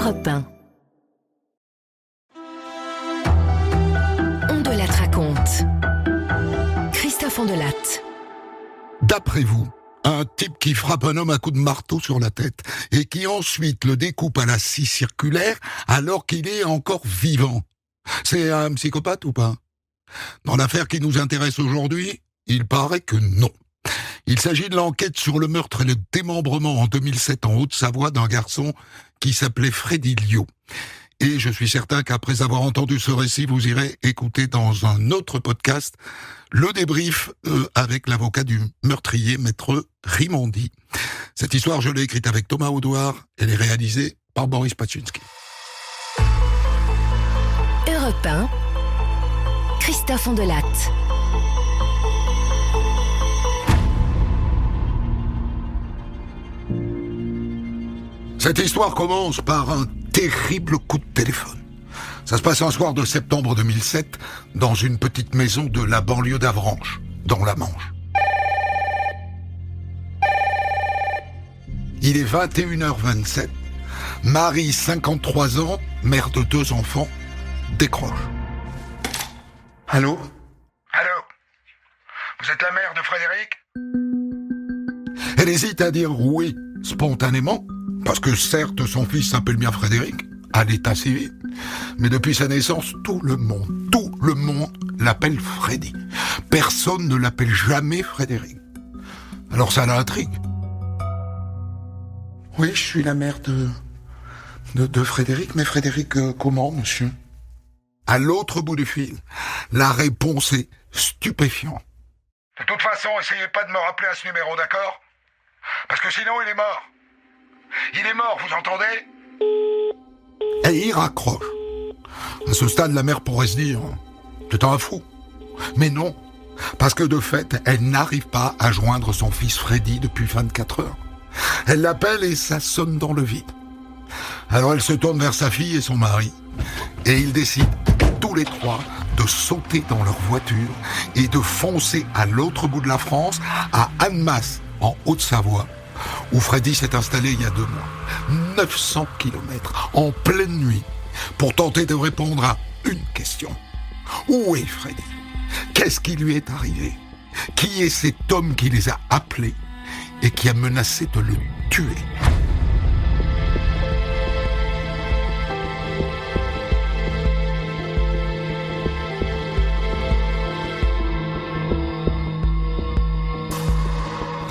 Europe 1. On de la raconte. Christophe Ondelatte. D'après vous, un type qui frappe un homme à coups de marteau sur la tête et qui ensuite le découpe à la scie circulaire alors qu'il est encore vivant, c'est un psychopathe ou pas? Dans l'affaire qui nous intéresse aujourd'hui, il paraît que non. Il s'agit de l'enquête sur le meurtre et le démembrement en 2007 en Haute-Savoie d'un garçon qui s'appelait Freddy Liot. Et je suis certain qu'après avoir entendu ce récit, vous irez écouter dans un autre podcast le débrief avec l'avocat du meurtrier, maître Rimondi. Cette histoire, je l'ai écrite avec Thomas Audouard. Elle est réalisée par Boris Paczynski. Europe 1. Christophe Ondelatte. Cette histoire commence par un terrible coup de téléphone. Ça se passe un soir de septembre 2007 dans une petite maison de la banlieue d'Avranches, dans la Manche. Il est 21h27. Marie, 53 ans, mère de 2 enfants, décroche. Allô ? Allô ? Vous êtes la mère de Frédéric ? Elle hésite à dire oui, spontanément, parce que certes, son fils s'appelle bien Frédéric, à l'état civil, mais depuis sa naissance, tout le monde l'appelle Freddy. Personne ne l'appelle jamais Frédéric. Alors ça l'intrigue. Oui, je suis la mère de Frédéric, mais Frédéric, comment, monsieur? À l'autre bout du fil, la réponse est stupéfiante. De toute façon, essayez pas de me rappeler à ce numéro, d'accord ? Parce que sinon, il est mort. Il est mort, vous entendez ? Et il raccroche. À ce stade, la mère pourrait se dire « C'est un fou ». Mais non, parce que de fait, elle n'arrive pas à joindre son fils Freddy depuis 24 heures. Elle l'appelle et ça sonne dans le vide. Alors elle se tourne vers sa fille et son mari. Et ils décident, tous les trois, de sauter dans leur voiture et de foncer à l'autre bout de la France, à Annemasse, en Haute-Savoie, où Freddy s'est installé il y a 2 mois. 900 kilomètres, en pleine nuit, pour tenter de répondre à une question. Où est Freddy ? Qu'est-ce qui lui est arrivé ? Qui est cet homme qui les a appelés et qui a menacé de le tuer ?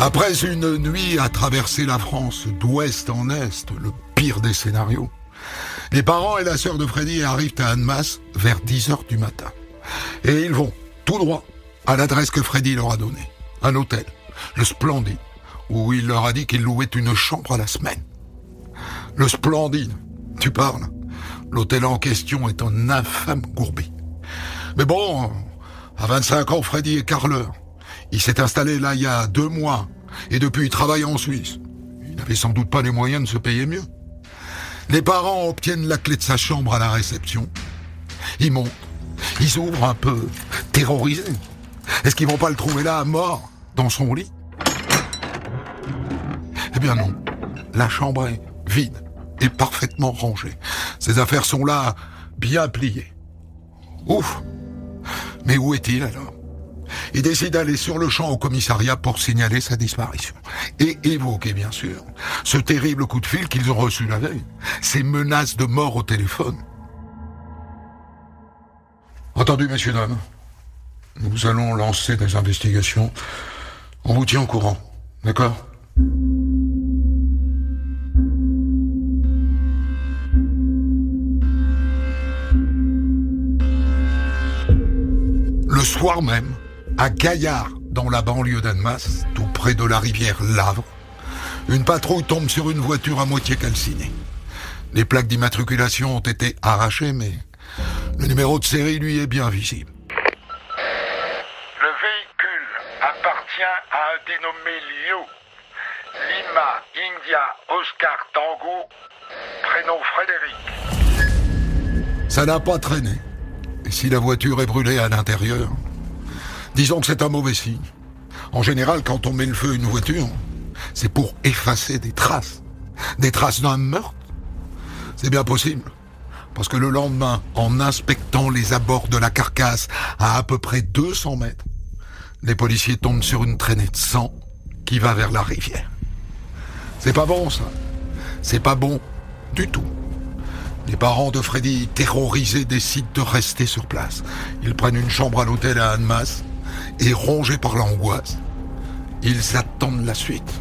Après une nuit à traverser la France d'ouest en est, le pire des scénarios, les parents et la sœur de Freddy arrivent à Annemasse vers 10h du matin. Et ils vont tout droit à l'adresse que Freddy leur a donnée. Un hôtel, le Splendide, où il leur a dit qu'il louait une chambre à la semaine. Le Splendide, tu parles. L'hôtel en question est un infâme gourbi. Mais bon, à 25 ans, Freddy est carreleur. Il s'est installé là il y a 2 mois, et depuis il travaille en Suisse. Il n'avait sans doute pas les moyens de se payer mieux. Les parents obtiennent la clé de sa chambre à la réception. Ils montent, ils ouvrent un peu terrorisés. Est-ce qu'ils vont pas le trouver là, mort, dans son lit ? Eh bien non, la chambre est vide et parfaitement rangée. Ses affaires sont là, bien pliées. Ouf ! Mais où est-il alors ? Il décide d'aller sur le champ au commissariat pour signaler sa disparition. Et évoquer, bien sûr, ce terrible coup de fil qu'ils ont reçu la veille. Ces menaces de mort au téléphone. Entendu, messieurs, dames. Nous allons lancer des investigations. On vous tient au courant. D'accord ? Le soir même, à Gaillard, dans la banlieue d'Annemasse, tout près de la rivière Lavre, une patrouille tombe sur une voiture à moitié calcinée. Les plaques d'immatriculation ont été arrachées, mais le numéro de série, lui, est bien visible. Le véhicule appartient à un dénommé Liot. Lima, India, Oscar, Tango, prénom Frédéric. Ça n'a pas traîné. Et si la voiture est brûlée à l'intérieur, disons que c'est un mauvais signe. En général, quand on met le feu à une voiture, c'est pour effacer des traces d'un meurtre. C'est bien possible. Parce que le lendemain, en inspectant les abords de la carcasse à peu près 200 mètres, les policiers tombent sur une traînée de sang qui va vers la rivière. C'est pas bon, ça. C'est pas bon du tout. Les parents de Freddy, terrorisés, décident de rester sur place. Ils prennent une chambre à l'hôtel à Annemasse et, rongés par l'angoisse, ils attendent la suite.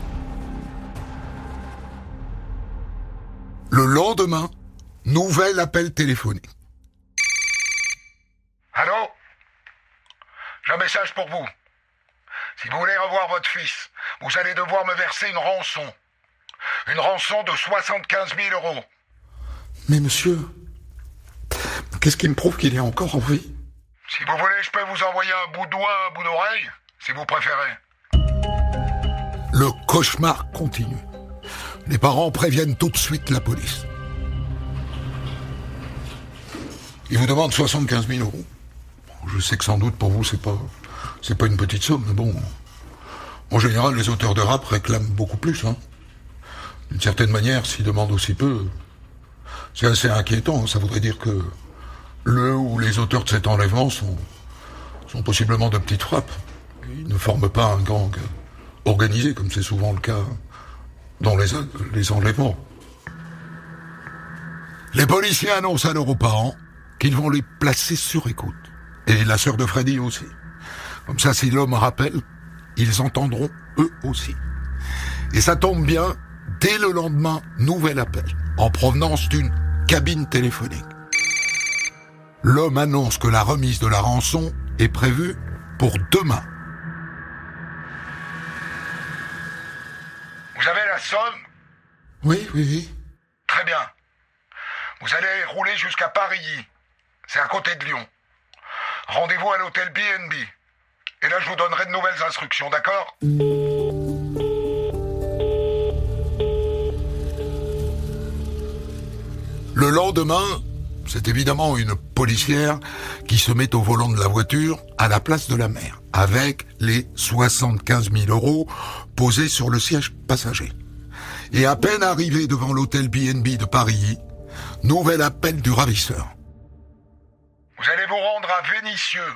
Le lendemain, nouvel appel téléphonique. Allô? J'ai un message pour vous. Si vous voulez revoir votre fils, vous allez devoir me verser une rançon. Une rançon de 75 000 €. Mais monsieur, qu'est-ce qui me prouve qu'il est encore en vie? Si vous voulez, je peux vous envoyer un bout de doigt, un bout d'oreille, si vous préférez. Le cauchemar continue. Les parents préviennent tout de suite la police. Ils vous demandent 75 000 €. Je sais que sans doute pour vous, c'est pas une petite somme, mais bon. En général, les auteurs de rap réclament beaucoup plus, hein. D'une certaine manière, s'ils demandent aussi peu, c'est assez inquiétant. Ça voudrait dire que le ou les auteurs de cet enlèvement sont possiblement de petites frappes. Ils ne forment pas un gang organisé, comme c'est souvent le cas dans les enlèvements. Les policiers annoncent alors aux parents qu'ils vont les placer sur écoute. Et la sœur de Freddy aussi. Comme ça, si l'homme rappelle, ils entendront eux aussi. Et ça tombe bien, dès le lendemain, nouvel appel, en provenance d'une cabine téléphonique. L'homme annonce que la remise de la rançon est prévue pour demain. Vous avez la somme? Oui. Très bien. Vous allez rouler jusqu'à Paris. C'est à côté de Lyon. Rendez-vous à l'hôtel B&B. Et là, je vous donnerai de nouvelles instructions, d'accord? Le lendemain, c'est évidemment une policière qui se met au volant de la voiture à la place de la mère, avec les 75 000 € posés sur le siège passager. Et à peine arrivée devant l'hôtel B&B de Paris, nouvel appel du ravisseur. Vous allez vous rendre à Vénissieux,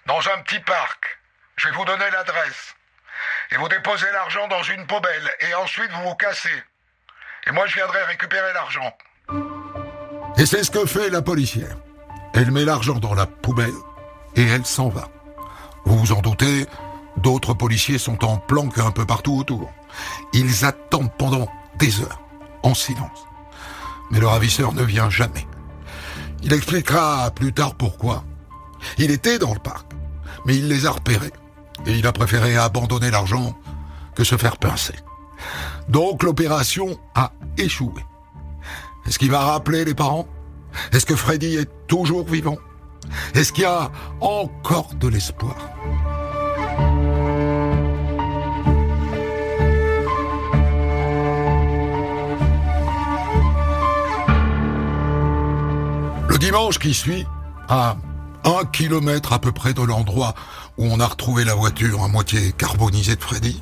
dans un petit parc. Je vais vous donner l'adresse. Et vous déposez l'argent dans une poubelle. Et ensuite, vous vous cassez. Et moi, je viendrai récupérer l'argent. Et c'est ce que fait la policière. Elle met l'argent dans la poubelle et elle s'en va. Vous vous en doutez, d'autres policiers sont en planque un peu partout autour. Ils attendent pendant des heures, en silence. Mais le ravisseur ne vient jamais. Il expliquera plus tard pourquoi. Il était dans le parc, mais il les a repérés. Et il a préféré abandonner l'argent que se faire pincer. Donc l'opération a échoué. Est-ce qu'il va rappeler les parents? Est-ce que Freddy est toujours vivant? Est-ce qu'il y a encore de l'espoir? Le dimanche qui suit, à 1 kilomètre à peu près de l'endroit où on a retrouvé la voiture à moitié carbonisée de Freddy,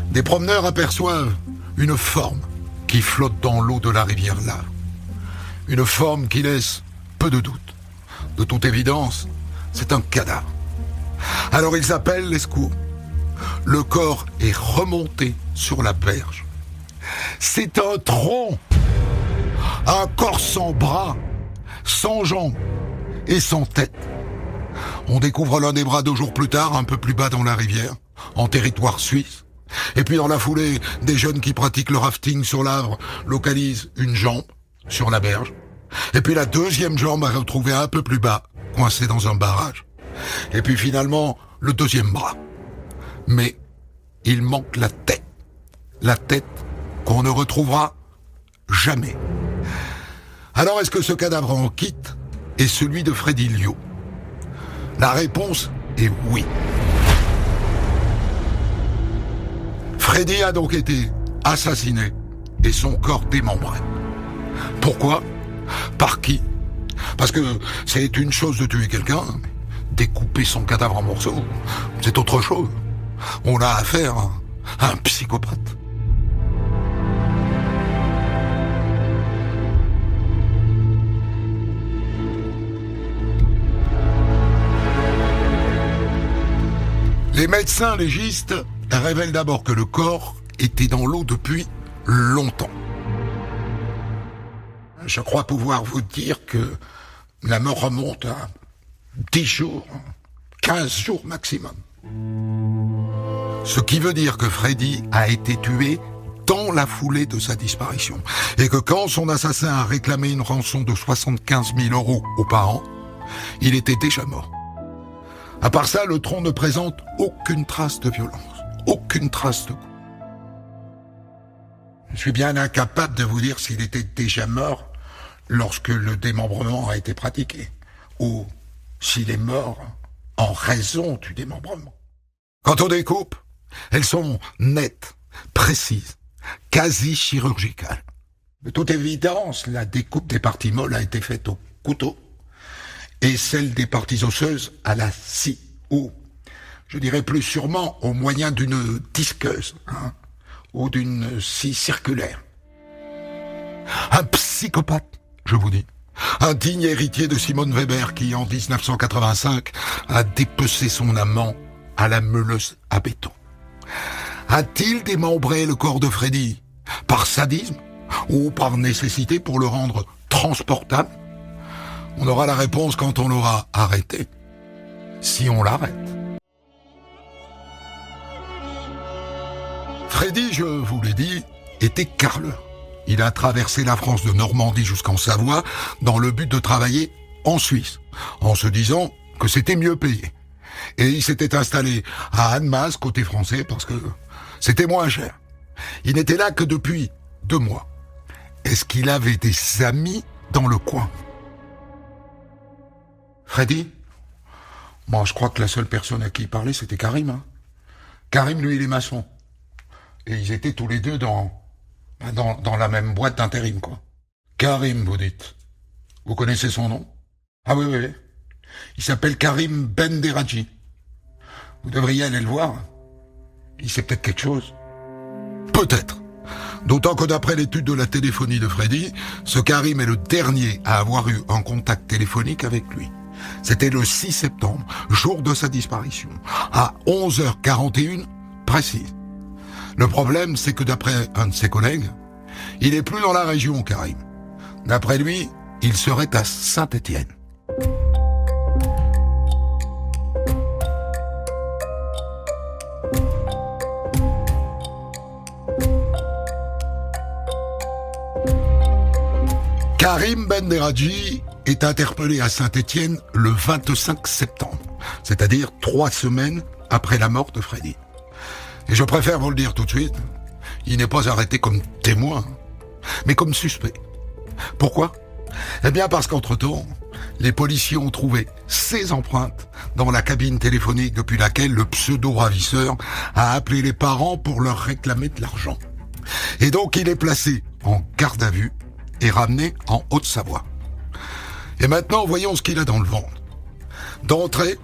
des promeneurs aperçoivent une forme qui flotte dans l'eau de la rivière Lave. Une forme qui laisse peu de doute. De toute évidence, c'est un cadavre. Alors ils appellent les secours. Le corps est remonté sur la berge. C'est un tronc, un corps sans bras, sans jambes et sans tête. On découvre l'un des bras 2 jours plus tard, un peu plus bas dans la rivière, en territoire suisse. Et puis dans la foulée, des jeunes qui pratiquent le rafting sur l'Avre localisent une jambe sur la berge. Et puis la deuxième jambe est retrouvée un peu plus bas, coincée dans un barrage. Et puis finalement, le deuxième bras. Mais il manque la tête. La tête qu'on ne retrouvera jamais. Alors est-ce que ce cadavre en quitte est celui de Freddy Liot? La réponse est oui. Freddy a donc été assassiné et son corps démembré. Pourquoi? Par qui? Parce que c'est une chose de tuer quelqu'un, mais découper son cadavre en morceaux, c'est autre chose. On a affaire à un psychopathe. Les médecins légistes révèlent d'abord que le corps était dans l'eau depuis longtemps. Je crois pouvoir vous dire que la mort remonte à 10 jours, 15 jours maximum. Ce qui veut dire que Freddy a été tué dans la foulée de sa disparition. Et que quand son assassin a réclamé une rançon de 75 000 € aux parents, il était déjà mort. À part ça, le tronc ne présente aucune trace de violence, aucune trace de coup. Je suis bien incapable de vous dire s'il était déjà mort lorsque le démembrement a été pratiqué, ou s'il est mort en raison du démembrement. Quant aux découpes, elles sont nettes, précises, quasi chirurgicales. De toute évidence, la découpe des parties molles a été faite au couteau et celle des parties osseuses à la scie, ou, je dirais plus sûrement, au moyen d'une disqueuse, ou d'une scie circulaire. Un psychopathe, je vous dis. Un digne héritier de Simone Weber qui, en 1985, a dépecé son amant à la meuleuse à béton. A-t-il démembré le corps de Freddy par sadisme ou par nécessité pour le rendre transportable? On aura la réponse quand on l'aura arrêté. Si on l'arrête. Freddy, je vous l'ai dit, était carleur. Il a traversé la France de Normandie jusqu'en Savoie dans le but de travailler en Suisse, en se disant que c'était mieux payé. Et il s'était installé à Annemasse, côté français, parce que c'était moins cher. Il n'était là que depuis 2 mois. Est-ce qu'il avait des amis dans le coin? Freddy? Moi, je crois que la seule personne à qui il parlait, c'était Karim. Karim, lui, il est maçon. Et ils étaient tous les deux dans la même boîte d'intérim, quoi. Karim, vous dites. Vous connaissez son nom? Ah oui, oui, oui. Il s'appelle Karim Benderadji. Vous devriez aller le voir. Il sait peut-être quelque chose. Peut-être. D'autant que d'après l'étude de la téléphonie de Freddy, ce Karim est le dernier à avoir eu un contact téléphonique avec lui. C'était le 6 septembre, jour de sa disparition, à 11h41 précise. Le problème, c'est que d'après un de ses collègues, il est plus dans la région, Karim. D'après lui, il serait à Saint-Étienne. Karim Benderadji est interpellé à Saint-Étienne le 25 septembre, c'est-à-dire 3 semaines après la mort de Freddy. Et je préfère vous le dire tout de suite, il n'est pas arrêté comme témoin, mais comme suspect. Pourquoi? Eh bien parce qu'entre-temps, les policiers ont trouvé ses empreintes dans la cabine téléphonique depuis laquelle le pseudo-ravisseur a appelé les parents pour leur réclamer de l'argent. Et donc il est placé en garde à vue et ramené en Haute-Savoie. Et maintenant, voyons ce qu'il a dans le ventre. D'entrée,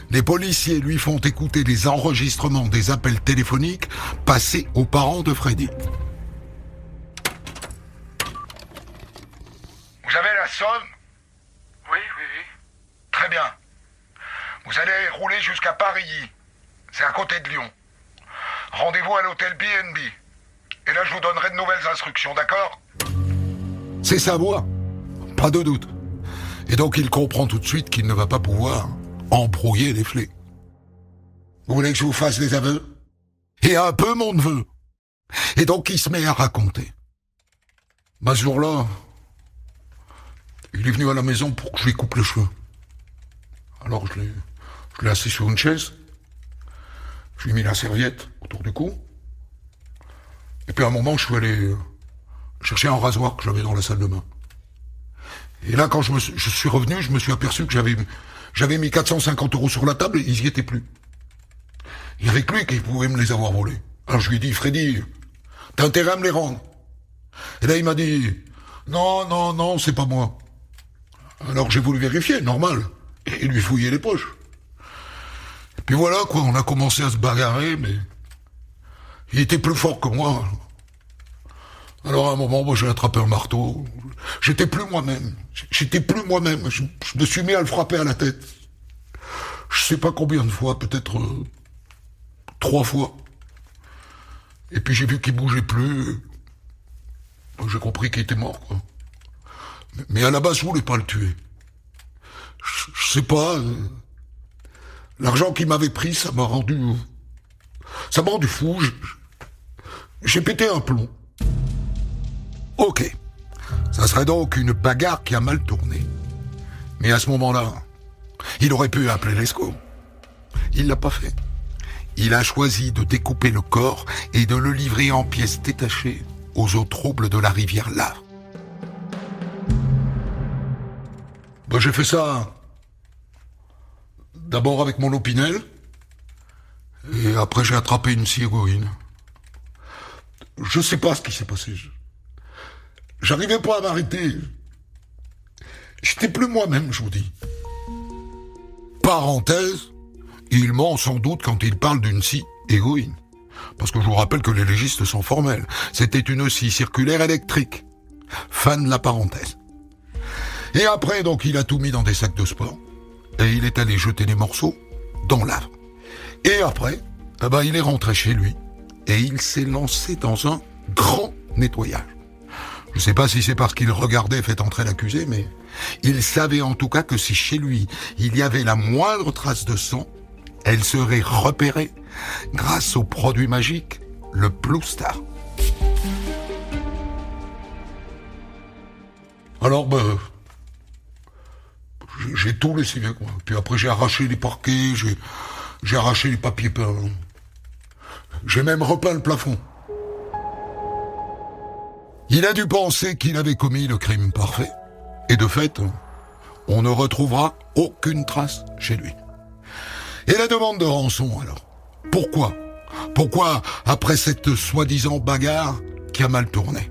les policiers lui font écouter les enregistrements des appels téléphoniques passés aux parents de Freddy. Vous avez la somme? Oui, oui, oui. Très bien. Vous allez rouler jusqu'à Paris. C'est à côté de Lyon. Rendez-vous à l'hôtel B&B. Et là, je vous donnerai de nouvelles instructions, d'accord? C'est sa voix, pas de doute. Et donc il comprend tout de suite qu'il ne va pas pouvoir embrouiller les flics. Vous voulez que je vous fasse des aveux? Et un peu mon neveu. Et donc il se met à raconter. Ce jour-là, il est venu à la maison pour que je lui coupe les cheveux. Alors je l'ai assis sur une chaise, je lui ai mis la serviette autour du cou, et puis à un moment je suis allé chercher un rasoir que j'avais dans la salle de bain. Et là, quand je suis revenu, je me suis aperçu que j'avais mis 450 € sur la table et ils y étaient plus. Il y avait que lui qui pouvait me les avoir volés. Alors je lui ai dit, Freddy, t'as intérêt à me les rendre. Et là, il m'a dit, non, c'est pas moi. Alors j'ai voulu vérifier, normal, et lui fouiller les poches. Et puis voilà, quoi, on a commencé à se bagarrer, mais il était plus fort que moi. Alors à un moment, moi j'ai attrapé un marteau. J'étais plus moi-même. Je me suis mis à le frapper à la tête. Je sais pas combien de fois, peut-être 3 fois. Et puis j'ai vu qu'il bougeait plus. J'ai compris qu'il était mort, quoi. Mais à la base, je voulais pas le tuer. Je sais pas. L'argent qu'il m'avait pris, ça m'a rendu fou. J'ai pété un plomb. Ok. Ça serait donc une bagarre qui a mal tourné. Mais à ce moment-là, il aurait pu appeler l'ESCO. Il l'a pas fait. Il a choisi de découper le corps et de le livrer en pièces détachées aux eaux troubles de la rivière Lave. J'ai fait ça d'abord avec mon opinel et après j'ai attrapé une scie héroïne. Je sais pas ce qui s'est passé. J'arrivais pas à m'arrêter. J'étais plus moi-même, je vous dis. Parenthèse, il ment sans doute quand il parle d'une scie héroïne. Parce que je vous rappelle que les légistes sont formels. C'était une scie circulaire électrique. Fin de la parenthèse. Et après, donc, il a tout mis dans des sacs de sport. Et il est allé jeter les morceaux dans l'Ave. Et après, il est rentré chez lui. Et il s'est lancé dans un grand nettoyage. Je sais pas si c'est parce qu'il regardait fait entrer l'accusé, mais il savait en tout cas que si chez lui, il y avait la moindre trace de sang, elle serait repérée grâce au produit magique, le Blue Star. Alors, j'ai tout laissé, quoi. Puis après, j'ai arraché les parquets, j'ai arraché les papiers peints. J'ai même repeint le plafond. Il a dû penser qu'il avait commis le crime parfait. Et de fait, on ne retrouvera aucune trace chez lui. Et la demande de rançon, alors? Pourquoi? Pourquoi, après cette soi-disant bagarre qui a mal tourné?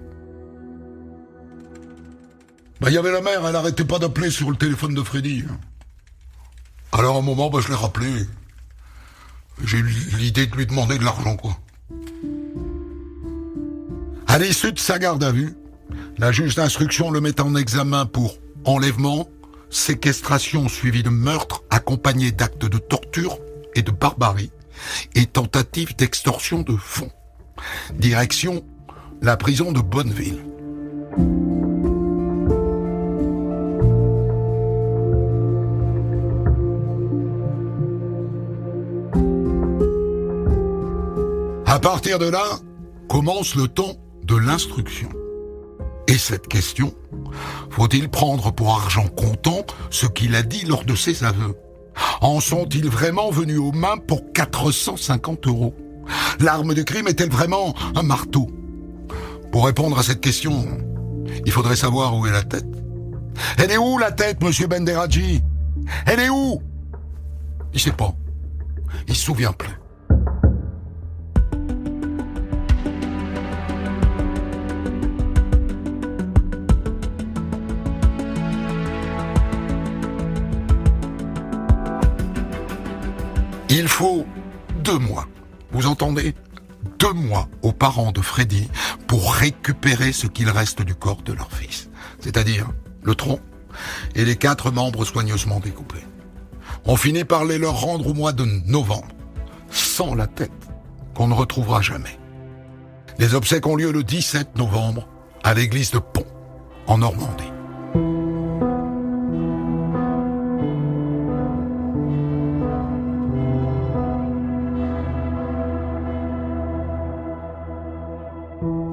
Il y avait la mère, elle arrêtait pas d'appeler sur le téléphone de Freddy. Alors à un moment, je l'ai rappelé. J'ai eu l'idée de lui demander de l'argent, quoi. À l'issue de sa garde à vue, la juge d'instruction le met en examen pour enlèvement, séquestration suivie de meurtre, accompagné d'actes de torture et de barbarie, et tentative d'extorsion de fonds. Direction, la prison de Bonneville. À partir de là, commence le temps de l'instruction. Et cette question, faut-il prendre pour argent comptant ce qu'il a dit lors de ses aveux? En sont-ils vraiment venus aux mains pour 450 €? L'arme du crime est-elle vraiment un marteau? Pour répondre à cette question, il faudrait savoir où est la tête. Elle est où la tête, monsieur Benderadji? Elle est où? Il sait pas. Il se souvient plus. Il faut 2 mois, vous entendez? 2 mois aux parents de Freddy pour récupérer ce qu'il reste du corps de leur fils. C'est-à-dire le tronc et les 4 membres soigneusement découpés. On finit par les leur rendre au mois de novembre, sans la tête, qu'on ne retrouvera jamais. Les obsèques ont lieu le 17 novembre à l'église de Pont, en Normandie.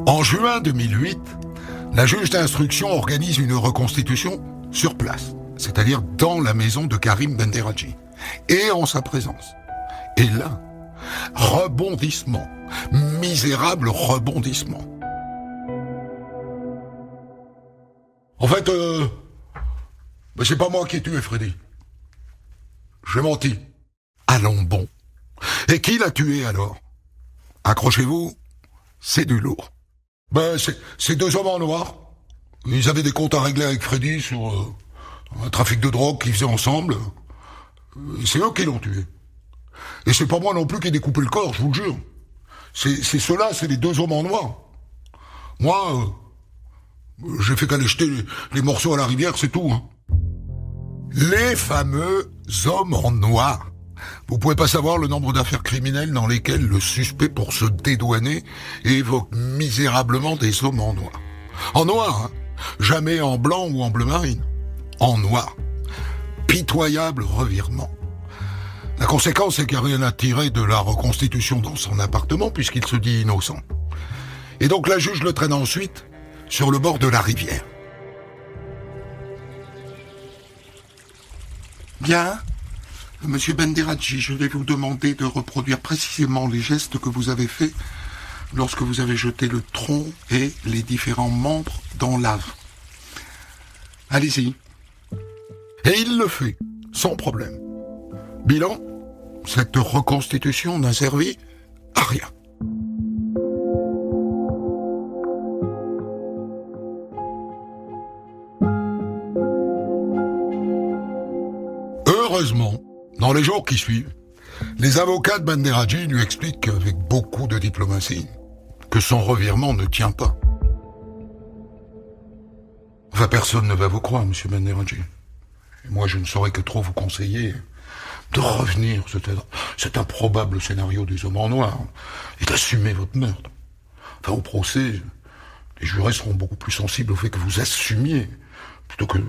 En juin 2008, la juge d'instruction organise une reconstitution sur place, c'est-à-dire dans la maison de Karim Benderadji, et en sa présence. Et là, rebondissement, misérable rebondissement. En fait, c'est pas moi qui ai tué Freddy. J'ai menti. Allons bon. Et qui l'a tué alors? Accrochez-vous, c'est du lourd. C'est 2 hommes en noir. Ils avaient des comptes à régler avec Freddy sur un trafic de drogue qu'ils faisaient ensemble. C'est eux qui l'ont tué. Et c'est pas moi non plus qui ai découpé le corps, je vous le jure. C'est ceux-là, c'est les 2 hommes en noir. Moi, j'ai fait qu'aller jeter les morceaux à la rivière, c'est tout. Les fameux hommes en noir. Vous pouvez pas savoir le nombre d'affaires criminelles dans lesquelles le suspect, pour se dédouaner, évoque misérablement des hommes en noir. En noir, hein. Jamais en blanc ou en bleu marine. En noir. Pitoyable revirement. La conséquence, c'est qu'il n'y a rien à tirer de la reconstitution dans son appartement puisqu'il se dit innocent. Et donc la juge le traîne ensuite sur le bord de la rivière. Bien, Monsieur Benderadji, je vais vous demander de reproduire précisément les gestes que vous avez faits lorsque vous avez jeté le tronc et les différents membres dans l'ave. Allez-y. Et il le fait, sans problème. Bilan, cette reconstitution n'a servi à rien. Heureusement, dans les jours qui suivent, les avocats de Benderadji lui expliquent avec beaucoup de diplomatie que son revirement ne tient pas. Enfin, personne ne va vous croire, Monsieur Benderadji. Et moi, je ne saurais que trop vous conseiller de revenir sur cet improbable scénario des hommes en noir et d'assumer votre meurtre. Enfin, au procès, les jurés seront beaucoup plus sensibles au fait que vous assumiez plutôt que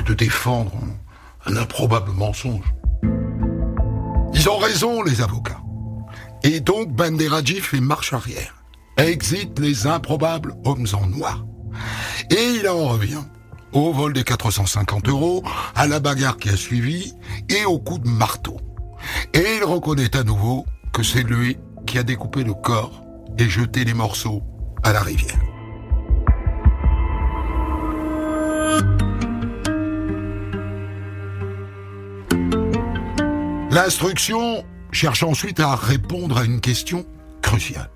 de défendre un improbable mensonge. Ils ont raison, les avocats. Et donc, Benderadji fait marche arrière. Exit les improbables hommes en noir. Et il en revient au vol des 450 €, à la bagarre qui a suivi et au coup de marteau. Et il reconnaît à nouveau que c'est lui qui a découpé le corps et jeté les morceaux à la rivière. L'instruction cherche ensuite à répondre à une question cruciale.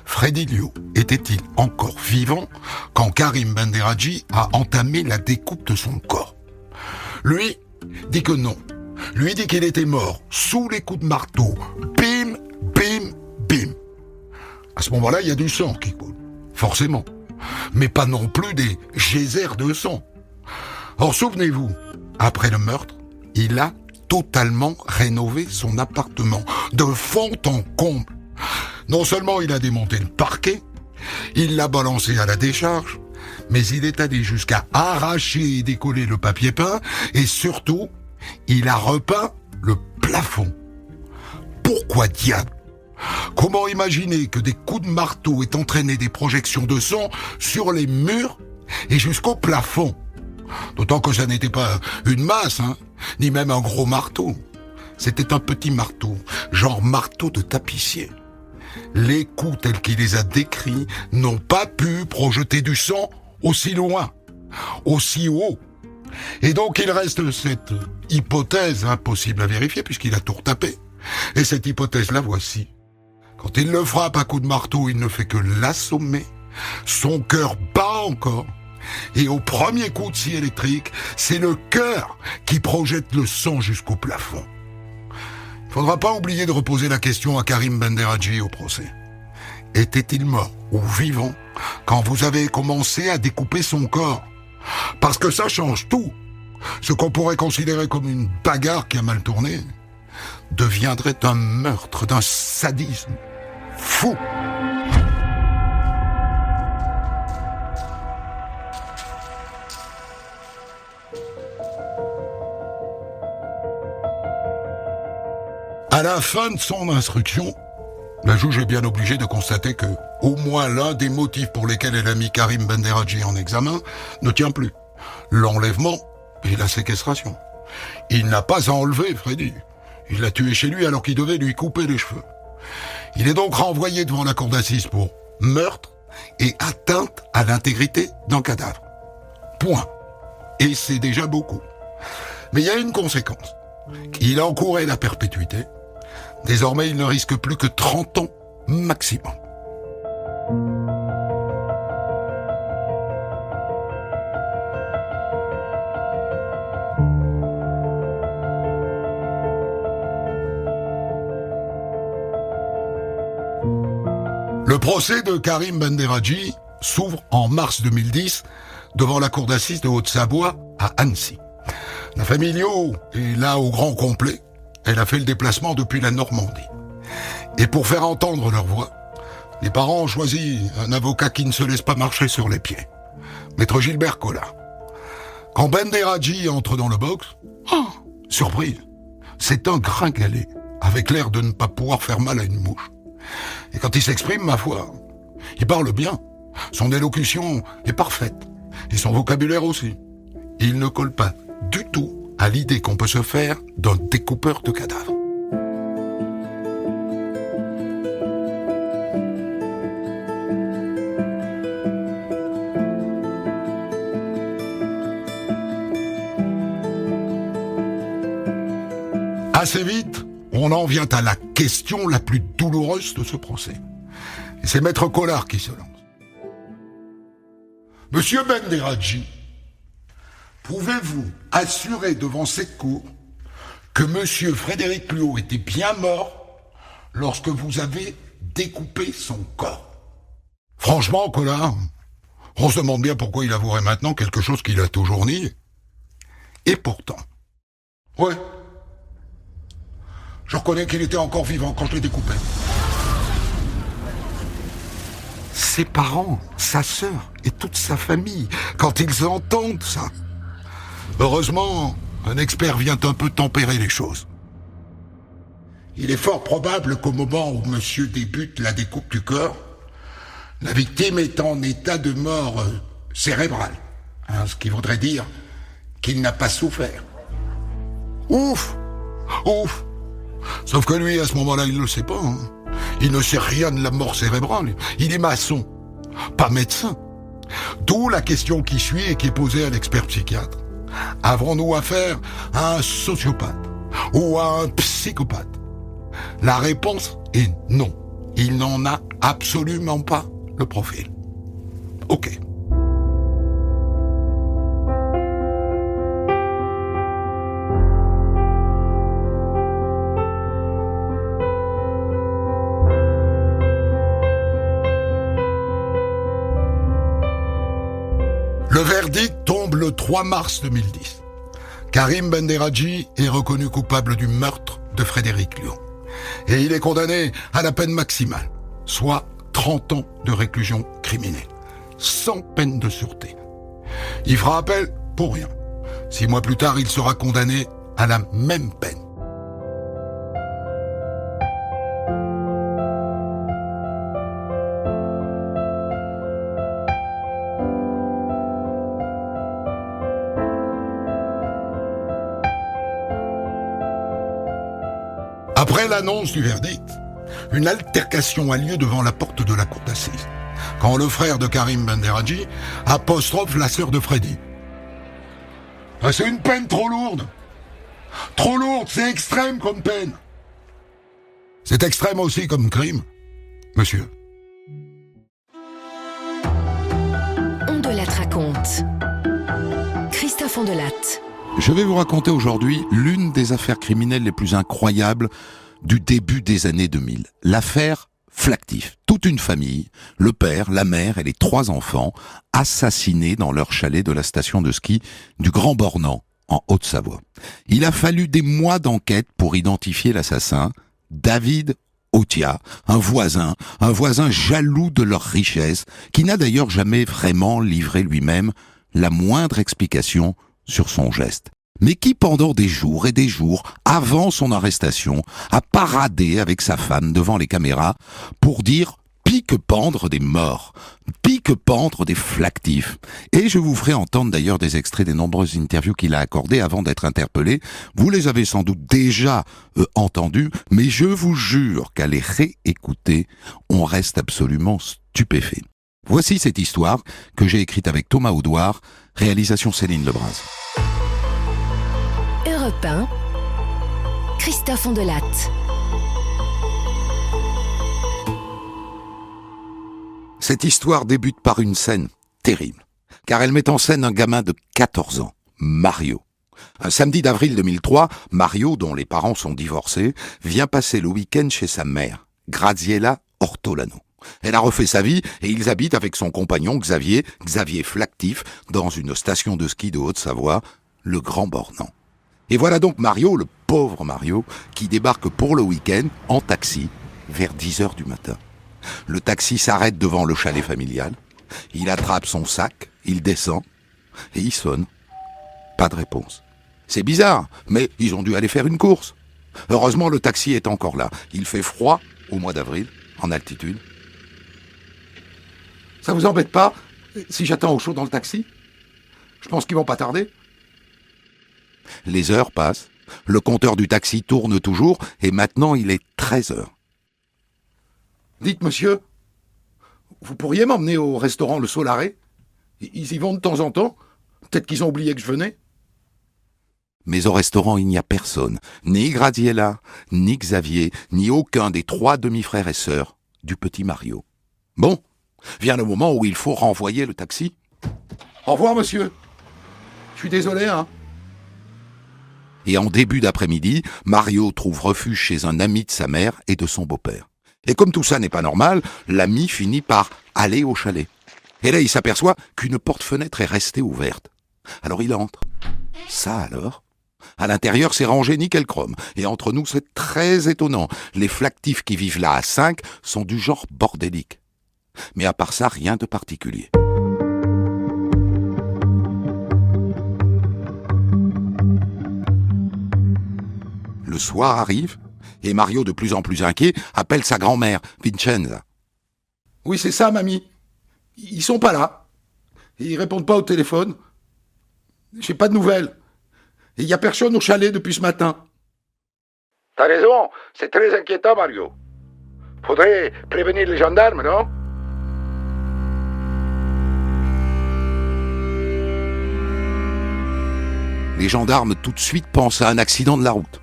Freddy Liu était-il encore vivant quand Karim Benderadji a entamé la découpe de son corps? Lui dit que non. Lui dit qu'il était mort sous les coups de marteau. Bim, bim, bim. À ce moment-là, il y a du sang qui coule. Forcément. Mais pas non plus des geysers de sang. Or, souvenez-vous, après le meurtre, il a totalement rénové son appartement, de fond en comble. Non seulement il a démonté le parquet, il l'a balancé à la décharge, mais il est allé jusqu'à arracher et décoller le papier peint, et surtout, il a repeint le plafond. Pourquoi diable? Comment imaginer que des coups de marteau aient entraîné des projections de sang sur les murs et jusqu'au plafond? D'autant que ça n'était pas une masse, ni même un gros marteau. C'était un petit marteau, genre marteau de tapissier. Les coups tels qu'il les a décrits n'ont pas pu projeter du sang aussi loin, aussi haut. Et donc il reste cette hypothèse impossible à vérifier puisqu'il a tout retapé. Et cette hypothèse la voici. Quand il le frappe à coups de marteau, il ne fait que l'assommer. Son cœur bat encore. Et au premier coup de scie électrique, c'est le cœur qui projette le sang jusqu'au plafond. Il ne faudra pas oublier de reposer la question à Karim Benderadji au procès. Était-il mort ou vivant quand vous avez commencé à découper son corps? Parce que ça change tout. Ce qu'on pourrait considérer comme une bagarre qui a mal tourné deviendrait un meurtre, d'un sadisme fou. À la fin de son instruction, la juge est bien obligée de constater que, au moins l'un des motifs pour lesquels elle a mis Karim Benderadji en examen ne tient plus. L'enlèvement et la séquestration. Il n'a pas à enlever Freddy. Il l'a tué chez lui alors qu'il devait lui couper les cheveux. Il est donc renvoyé devant la cour d'assises pour meurtre et atteinte à l'intégrité d'un cadavre. Point. Et c'est déjà beaucoup. Mais il y a une conséquence. Il encourait la perpétuité. Désormais, il ne risque plus que 30 ans maximum. Le procès de Karim Benderadji s'ouvre en mars 2010 devant la cour d'assises de Haute-Savoie à Annecy. La famille Liu est là au grand complet elle a fait le déplacement depuis la Normandie. Et pour faire entendre leur voix, les parents ont choisi un avocat qui ne se laisse pas marcher sur les pieds. Maître Gilbert Collard. Quand Benderadji entre dans le box, surprise, c'est un gringalet, avec l'air de ne pas pouvoir faire mal à une mouche. Et quand il s'exprime, ma foi, il parle bien. Son élocution est parfaite. Et son vocabulaire aussi. Il ne colle pas du tout à l'idée qu'on peut se faire d'un découpeur de cadavres. Assez vite, on en vient à la question la plus douloureuse de ce procès. Et c'est Maître Collard qui se lance. Monsieur Benderadji, pouvez-vous assurer devant cette cour que Monsieur Frédéric Luo était bien mort lorsque vous avez découpé son corps? Franchement, Collard, on se demande bien pourquoi il avouerait maintenant quelque chose qu'il a toujours nié. Et pourtant, ouais, je reconnais qu'il était encore vivant quand je l'ai découpé. Ses parents, sa sœur et toute sa famille, quand ils entendent ça. Heureusement, un expert vient un peu tempérer les choses. Il est fort probable qu'au moment où monsieur débute la découpe du corps, la victime est en état de mort cérébrale. Ce qui voudrait dire qu'il n'a pas souffert. Ouf! Ouf! Sauf que lui, à ce moment-là, il ne le sait pas. Il ne sait rien de la mort cérébrale. Il est maçon, pas médecin. D'où la question qui suit et qui est posée à l'expert psychiatre. Avons-nous affaire à un sociopathe ou à un psychopathe? La réponse est non. Il n'en a absolument pas le profil. Ok. Le verdict tombe le 3 mars 2010. Karim Benderadji est reconnu coupable du meurtre de Frédéric Luo. Et il est condamné à la peine maximale, soit 30 ans de réclusion criminelle, sans peine de sûreté. Il fera appel pour rien. 6 mois plus tard, il sera condamné à la même peine. Après l'annonce du verdict, une altercation a lieu devant la porte de la cour d'assises, quand le frère de Karim Benderadji apostrophe la sœur de Freddy. « C'est une peine trop lourde. Trop lourde, c'est extrême comme peine. » C'est extrême aussi comme crime, monsieur. Ondelat raconte. Christophe Ondelat. Je vais vous raconter aujourd'hui l'une des affaires criminelles les plus incroyables du début des années 2000. L'affaire Flactif. Toute une famille, le père, la mère et les 3 enfants, assassinés dans leur chalet de la station de ski du Grand Bornand, en Haute-Savoie. Il a fallu des mois d'enquête pour identifier l'assassin, David Otia, un voisin jaloux de leur richesse, qui n'a d'ailleurs jamais vraiment livré lui-même la moindre explication sur son geste, mais qui pendant des jours et des jours, avant son arrestation, a paradé avec sa femme devant les caméras pour dire « pique-pendre des morts, pique-pendre des Flactifs ». Et je vous ferai entendre d'ailleurs des extraits des nombreuses interviews qu'il a accordées avant d'être interpellé. Vous les avez sans doute déjà entendues, mais je vous jure qu'à les réécouter, on reste absolument stupéfait. Voici cette histoire que j'ai écrite avec Thomas Audouard, réalisation Céline Lebras. Europe 1, Christophe Ondelat. Cette histoire débute par une scène terrible, car elle met en scène un gamin de 14 ans, Mario. Un samedi d'avril 2003, Mario, dont les parents sont divorcés, vient passer le week-end chez sa mère, Graziella Ortolano. Elle a refait sa vie et ils habitent avec son compagnon Xavier Flactif, dans une station de ski de Haute-Savoie, le Grand Bornand. Et voilà donc Mario, le pauvre Mario, qui débarque pour le week-end en taxi vers 10h du matin. Le taxi s'arrête devant le chalet familial. Il attrape son sac, il descend et il sonne. Pas de réponse. C'est bizarre, mais ils ont dû aller faire une course. Heureusement, le taxi est encore là. Il fait froid au mois d'avril, en altitude. Ça vous embête pas si j'attends au chaud dans le taxi? Je pense qu'ils vont pas tarder. Les heures passent, le compteur du taxi tourne toujours, et maintenant il est 13h. Dites, monsieur, vous pourriez m'emmener au restaurant Le Solaré? Ils y vont de temps en temps. Peut-être qu'ils ont oublié que je venais. Mais au restaurant, il n'y a personne. Ni Graziella, ni Xavier, ni aucun des 3 demi-frères et sœurs du petit Mario. Bon, vient le moment où il faut renvoyer le taxi. Au revoir, monsieur. Je suis désolé, hein. Et en début d'après-midi, Mario trouve refuge chez un ami de sa mère et de son beau-père. Et comme tout ça n'est pas normal, l'ami finit par aller au chalet. Et là, il s'aperçoit qu'une porte-fenêtre est restée ouverte. Alors il entre. Ça alors? À l'intérieur, c'est rangé nickel chrome. Et entre nous, c'est très étonnant. Les flactifs qui vivent là à 5 sont du genre bordélique. Mais à part ça, rien de particulier. Le soir arrive, et Mario, de plus en plus inquiet, appelle sa grand-mère, Vincenza. « Oui, c'est ça, mamie. Ils sont pas là. Ils répondent pas au téléphone. J'ai pas de nouvelles. Et il y a personne au chalet depuis ce matin. » T'as raison, c'est très inquiétant, Mario. Faudrait prévenir les gendarmes, non? Les gendarmes tout de suite pensent à un accident de la route.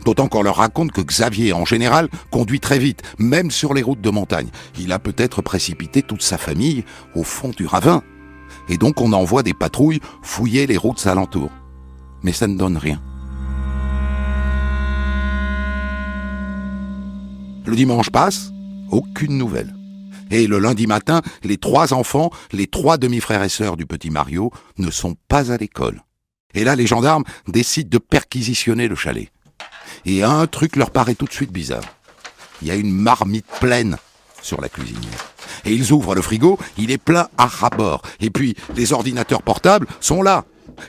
D'autant qu'on leur raconte que Xavier, en général, conduit très vite, même sur les routes de montagne. Il a peut-être précipité toute sa famille au fond du ravin. Et donc on envoie des patrouilles fouiller les routes alentours. Mais ça ne donne rien. Le dimanche passe, aucune nouvelle. Et le lundi matin, les 3 enfants, les 3 demi-frères et sœurs du petit Mario, ne sont pas à l'école. Et là, les gendarmes décident de perquisitionner le chalet. Et un truc leur paraît tout de suite bizarre. Il y a une marmite pleine sur la cuisinière. Et ils ouvrent le frigo, il est plein à ras-bord. Et puis, les ordinateurs portables sont là,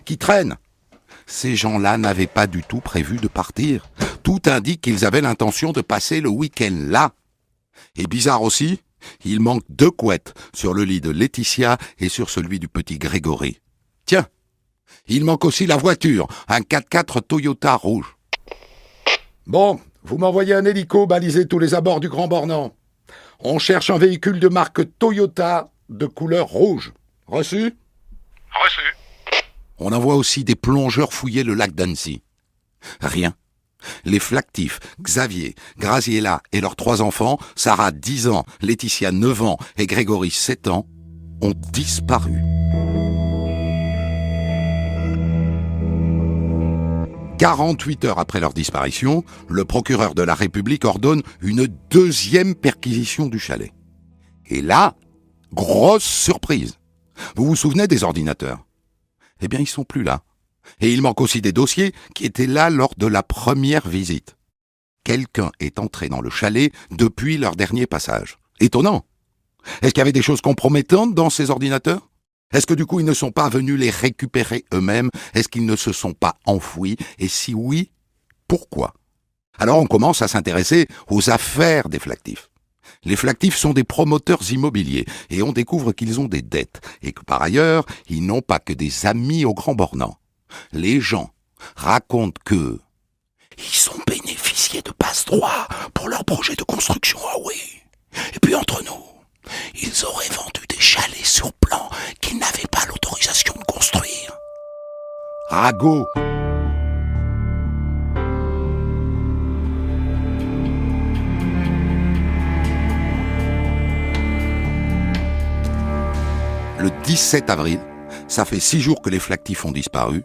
qui traînent. Ces gens-là n'avaient pas du tout prévu de partir. Tout indique qu'ils avaient l'intention de passer le week-end là. Et bizarre aussi, il manque 2 couettes sur le lit de Laetitia et sur celui du petit Grégory. Tiens, il manque aussi la voiture, un 4x4 Toyota rouge. Bon, vous m'envoyez un hélico baliser tous les abords du Grand Bornand. On cherche un véhicule de marque Toyota de couleur rouge. Reçu? Reçu. On envoie aussi des plongeurs fouiller le lac d'Annecy. Rien. Les flactifs, Xavier, Graziella et leurs 3 enfants, Sarah 10 ans, Laetitia 9 ans et Grégory 7 ans, ont disparu. 48 heures après leur disparition, le procureur de la République ordonne une 2e perquisition du chalet. Et là, grosse surprise. Vous vous souvenez des ordinateurs? Eh bien, ils sont plus là. Et il manque aussi des dossiers qui étaient là lors de la première visite. Quelqu'un est entré dans le chalet depuis leur dernier passage. Étonnant. Est-ce qu'il y avait des choses compromettantes dans ces ordinateurs? Est-ce que du coup ils ne sont pas venus les récupérer eux-mêmes? Est-ce qu'ils ne se sont pas enfouis? Et si oui, pourquoi? Alors on commence à s'intéresser aux affaires des flactifs. Les flactifs sont des promoteurs immobiliers et on découvre qu'ils ont des dettes et que par ailleurs, ils n'ont pas que des amis au Grand Bornand. Les gens racontent que ils ont bénéficié de passe-droit pour leur projet de construction, ah oui. Et puis entre nous, ils auraient vendu des chalets sur plan qu'ils n'avaient pas l'autorisation de construire. Ragot. Le 17 avril, ça fait 6 jours que les flactifs ont disparu,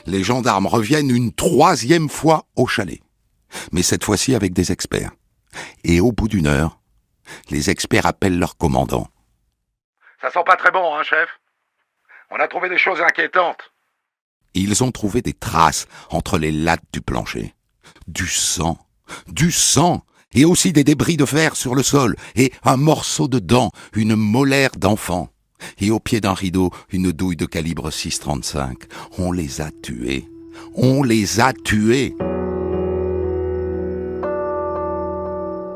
les gendarmes reviennent une 3e fois au chalet. Mais cette fois-ci avec des experts. Et au bout d'1 heure, les experts appellent leur commandant. Ça sent pas très bon, hein, chef? On a trouvé des choses inquiétantes. Ils ont trouvé des traces entre les lattes du plancher. Du sang, et aussi des débris de verre sur le sol, et un morceau de dent, une molaire d'enfant. Et au pied d'un rideau, une douille de calibre 6,35. On les a tués. On les a tués.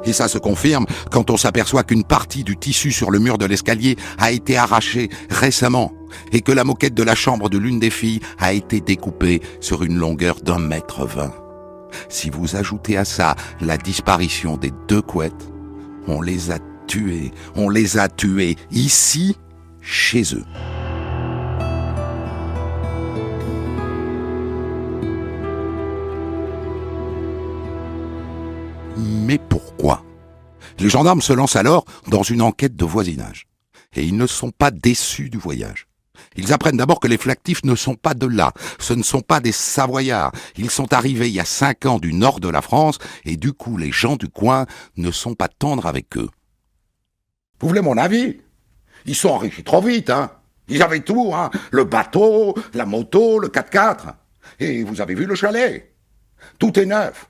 Et ça se confirme quand on s'aperçoit qu'une partie du tissu sur le mur de l'escalier a été arrachée récemment et que la moquette de la chambre de l'une des filles a été découpée sur une longueur d'1,20 m. Si vous ajoutez à ça la disparition des 2 couettes, on les a tués ici, chez eux. Mais pourquoi ? Les gendarmes se lancent alors dans une enquête de voisinage. Et ils ne sont pas déçus du voyage. Ils apprennent d'abord que les Flactifs ne sont pas de là. Ce ne sont pas des Savoyards. Ils sont arrivés il y a 5 ans du nord de la France et du coup, les gens du coin ne sont pas tendres avec eux. Vous voulez mon avis? Ils sont enrichis trop vite, hein. Ils avaient tout, hein. Le bateau, la moto, le 4x4. Et vous avez vu le chalet? Tout est neuf.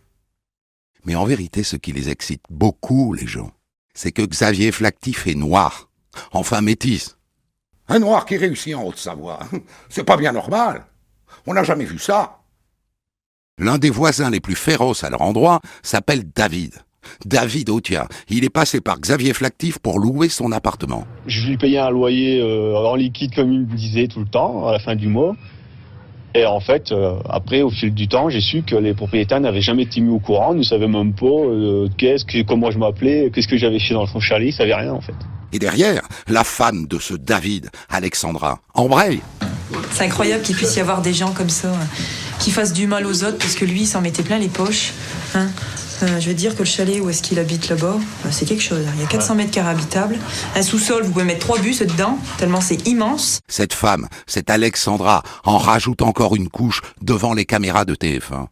Mais en vérité, ce qui les excite beaucoup, les gens, c'est que Xavier Flactif est noir, enfin métis. Un noir qui réussit en Haute-Savoie, c'est pas bien normal. On n'a jamais vu ça. L'un des voisins les plus féroces à leur endroit s'appelle David. David Authiat. Il est passé par Xavier Flactif pour louer son appartement. Je lui payais un loyer en liquide, comme il me disait tout le temps, à la fin du mois. Et en fait, après, au fil du temps, j'ai su que les propriétaires n'avaient jamais été mis au courant, ne savaient même pas comment je m'appelais, qu'est-ce que j'avais fait dans son chalet, ils savaient rien en fait. Et derrière, la femme de ce David, Alexandra, embraye. C'est incroyable qu'il puisse y avoir des gens comme ça, qui fassent du mal aux autres, parce que lui, il s'en mettait plein les poches. Hein. Je veux dire que le chalet où est-ce qu'il habite là-bas, c'est quelque chose. Il y a 400 mètres carrés habitables. Un sous-sol, vous pouvez mettre 3 bus dedans, tellement c'est immense. Cette femme, cette Alexandra, en rajoute encore une couche devant les caméras de TF1.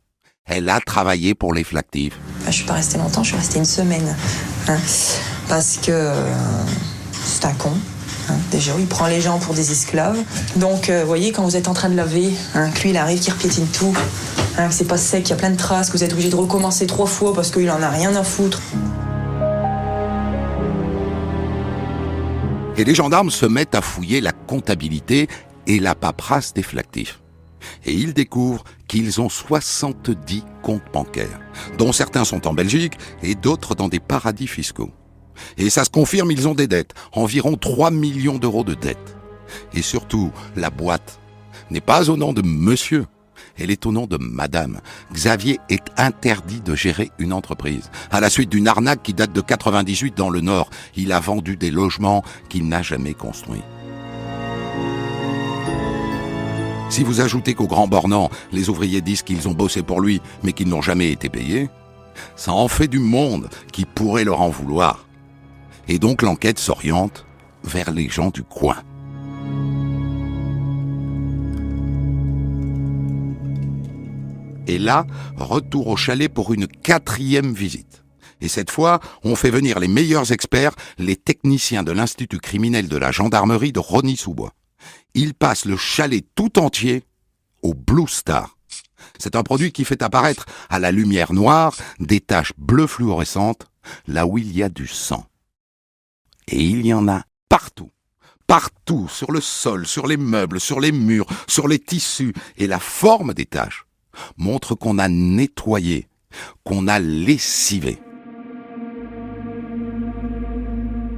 Elle a travaillé pour les Flactifs. Je suis pas restée longtemps, je suis restée 1 semaine. Hein, parce que c'est un con. Hein, déjà, il prend les gens pour des esclaves. Donc, vous voyez, quand vous êtes en train de laver, que lui, il arrive, qu'il repiétine tout, que c'est pas sec, qu'il y a plein de traces, que vous êtes obligé de recommencer 3 fois parce qu'il en a rien à foutre. Et les gendarmes se mettent à fouiller la comptabilité et la paperasse des Flactifs. Et ils découvrent qu'ils ont 70 comptes bancaires, dont certains sont en Belgique et d'autres dans des paradis fiscaux. Et ça se confirme, ils ont des dettes, environ 3 millions d'euros de dettes. Et surtout, la boîte n'est pas au nom de monsieur, elle est au nom de madame. Xavier est interdit de gérer une entreprise. À la suite d'une arnaque qui date de 98 dans le Nord, il a vendu des logements qu'il n'a jamais construits. Si vous ajoutez qu'au Grand Bornand, les ouvriers disent qu'ils ont bossé pour lui, mais qu'ils n'ont jamais été payés, ça en fait du monde qui pourrait leur en vouloir. Et donc l'enquête s'oriente vers les gens du coin. Et là, retour au chalet pour une 4e visite. Et cette fois, on fait venir les meilleurs experts, les techniciens de l'Institut criminel de la gendarmerie de Rosny-sous-Bois. Ils passent le chalet tout entier au Blue Star. C'est un produit qui fait apparaître à la lumière noire des taches bleues fluorescentes, là où il y a du sang. Et il y en a partout. Partout, sur le sol, sur les meubles, sur les murs, sur les tissus. Et la forme des taches montre qu'on a nettoyé, qu'on a lessivé.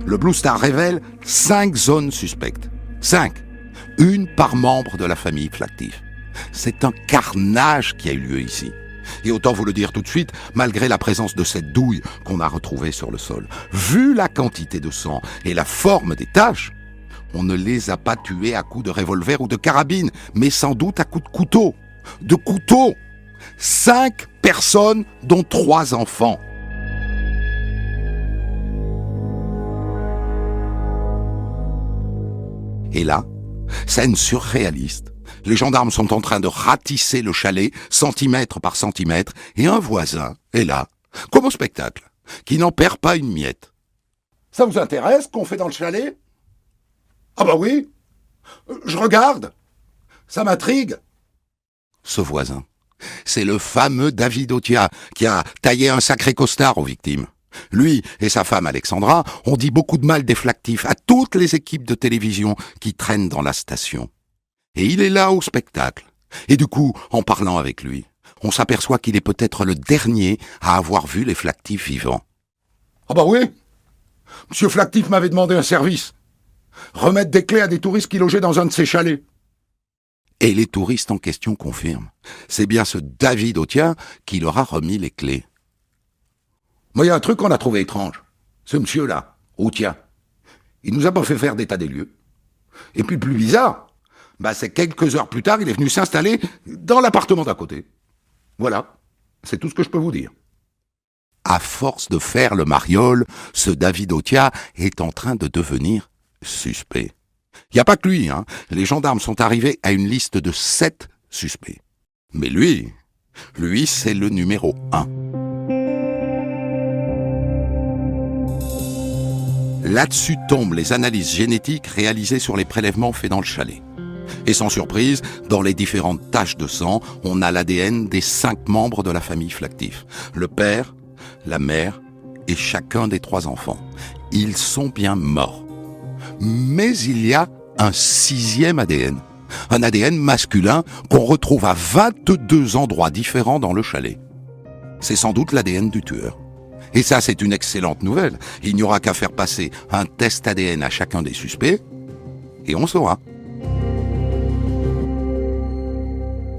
Le Blue Star révèle 5 zones suspectes. 5. Une par membre de la famille Flactif. C'est un carnage qui a eu lieu ici. Et autant vous le dire tout de suite, malgré la présence de cette douille qu'on a retrouvée sur le sol, vu la quantité de sang et la forme des taches, on ne les a pas tués à coups de revolver ou de carabine, mais sans doute à coups de couteau. De couteau. 5 personnes, dont 3 enfants. Et là, scène surréaliste. Les gendarmes sont en train de ratisser le chalet, centimètre par centimètre, et un voisin est là, comme au spectacle, qui n'en perd pas une miette. Ça vous intéresse qu'on fait dans le chalet? Ah bah oui. Je regarde. Ça m'intrigue. ce voisin. C'est le fameux David Otia qui a taillé un sacré costard aux victimes. Lui et sa femme Alexandra ont dit beaucoup de mal des Flactifs à toutes les équipes de télévision qui traînent dans la station. Et il est là au spectacle. Et du coup, en parlant avec lui, on s'aperçoit qu'il est peut-être le dernier à avoir vu les Flactifs vivants. Ah bah oui. Monsieur Flactif m'avait demandé un service. Remettre des clés à des touristes qui logeaient dans un de ses chalets. Et les touristes en question confirment. C'est bien ce David Otia qui leur a remis les clés. Moi, il y a un truc qu'on a trouvé étrange. Ce monsieur-là, Otia, il nous a pas fait faire d'état des lieux. Et puis le plus bizarre, c'est quelques heures plus tard, il est venu s'installer dans l'appartement d'à côté. Voilà, c'est tout ce que je peux vous dire. À force de faire le mariole, ce David Otia est en train de devenir suspect. Il n'y a pas que lui, Les gendarmes sont arrivés à une liste de 7 suspects. Mais lui, c'est le numéro 1. Là-dessus tombent les analyses génétiques réalisées sur les prélèvements faits dans le chalet. Et sans surprise, dans les différentes taches de sang, on a l'ADN des 5 membres de la famille Flactif. Le père, la mère et chacun des 3 enfants. Ils sont bien morts. Mais il y a un 6e ADN. Un ADN masculin qu'on retrouve à 22 endroits différents dans le chalet. C'est sans doute l'ADN du tueur. Et ça, c'est une excellente nouvelle. Il n'y aura qu'à faire passer un test ADN à chacun des suspects, et on saura.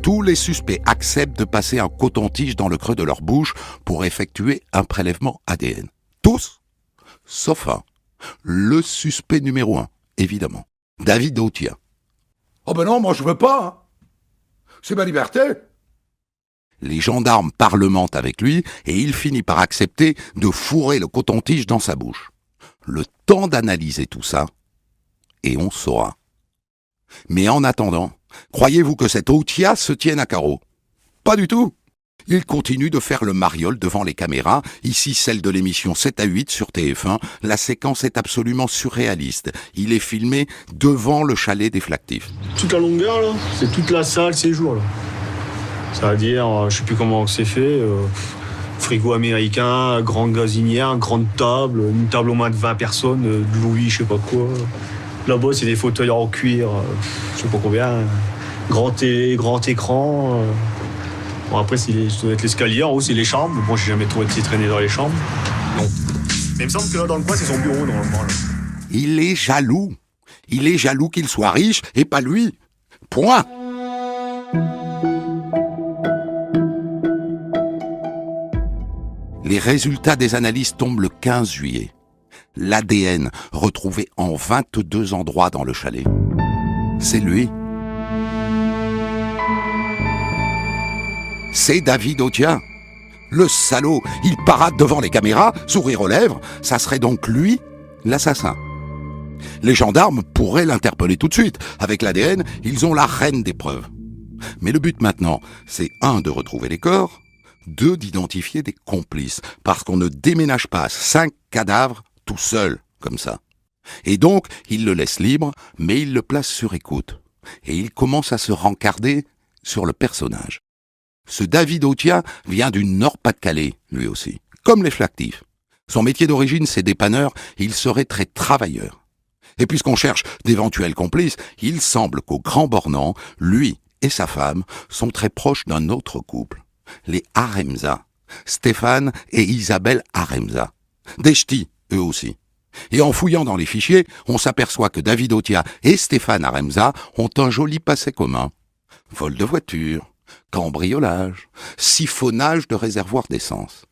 Tous les suspects acceptent de passer un coton-tige dans le creux de leur bouche pour effectuer un prélèvement ADN. Tous, sauf un. Le suspect numéro 1, évidemment. David Otia. Oh ben non, moi je veux pas. C'est ma liberté. Les gendarmes parlementent avec lui et il finit par accepter de fourrer le coton-tige dans sa bouche. Le temps d'analyser tout ça, et on saura. Mais en attendant, croyez-vous que cet Otia se tienne à carreau? Pas du tout. Il continue de faire le mariole devant les caméras, ici celle de l'émission 7 à 8 sur TF1. La séquence est absolument surréaliste. Il est filmé devant le chalet des Flactifs. Toute la longueur, là, c'est toute la salle séjour, là. C'est-à-dire, je sais plus comment c'est fait, frigo américain, grande gazinière, grande table, une table au moins de 20 personnes, de Louis, je sais pas quoi. Là-bas, c'est des fauteuils en cuir, je sais pas combien, grand écran. Bon, après, ça doit être l'escalier, en haut, c'est les chambres. Bon, j'ai jamais trop été traîné dans les chambres. Non. Mais il me semble que là, dans le coin, c'est son bureau, normalement. Là. Il est jaloux. Il est jaloux qu'il soit riche et pas lui. Point. Les résultats des analyses tombent le 15 juillet. L'ADN retrouvé en 22 endroits dans le chalet. C'est lui. C'est David Otia. Le salaud, il parade devant les caméras, sourire aux lèvres. Ça serait donc lui, l'assassin. Les gendarmes pourraient l'interpeller tout de suite. Avec l'ADN, ils ont la reine des preuves. Mais le but maintenant, c'est 1, de retrouver les corps, 2, d'identifier des complices, parce qu'on ne déménage pas 5 cadavres tout seul, comme ça. Et donc, il le laisse libre, mais il le place sur écoute. Et il commence à se rencarder sur le personnage. Ce David Otia vient du Nord-Pas-de-Calais, lui aussi, comme les Flactifs. Son métier d'origine, c'est dépanneur, et il serait très travailleur. Et puisqu'on cherche d'éventuels complices, il semble qu'au Grand Bornand, lui et sa femme sont très proches d'un autre couple. Les Aremza, Stéphane et Isabelle Aremza. Des ch'tis, eux aussi. Et en fouillant dans les fichiers, on s'aperçoit que David Otia et Stéphane Aremza ont un joli passé commun. Vol de voiture, cambriolage, siphonnage de réservoirs d'essence.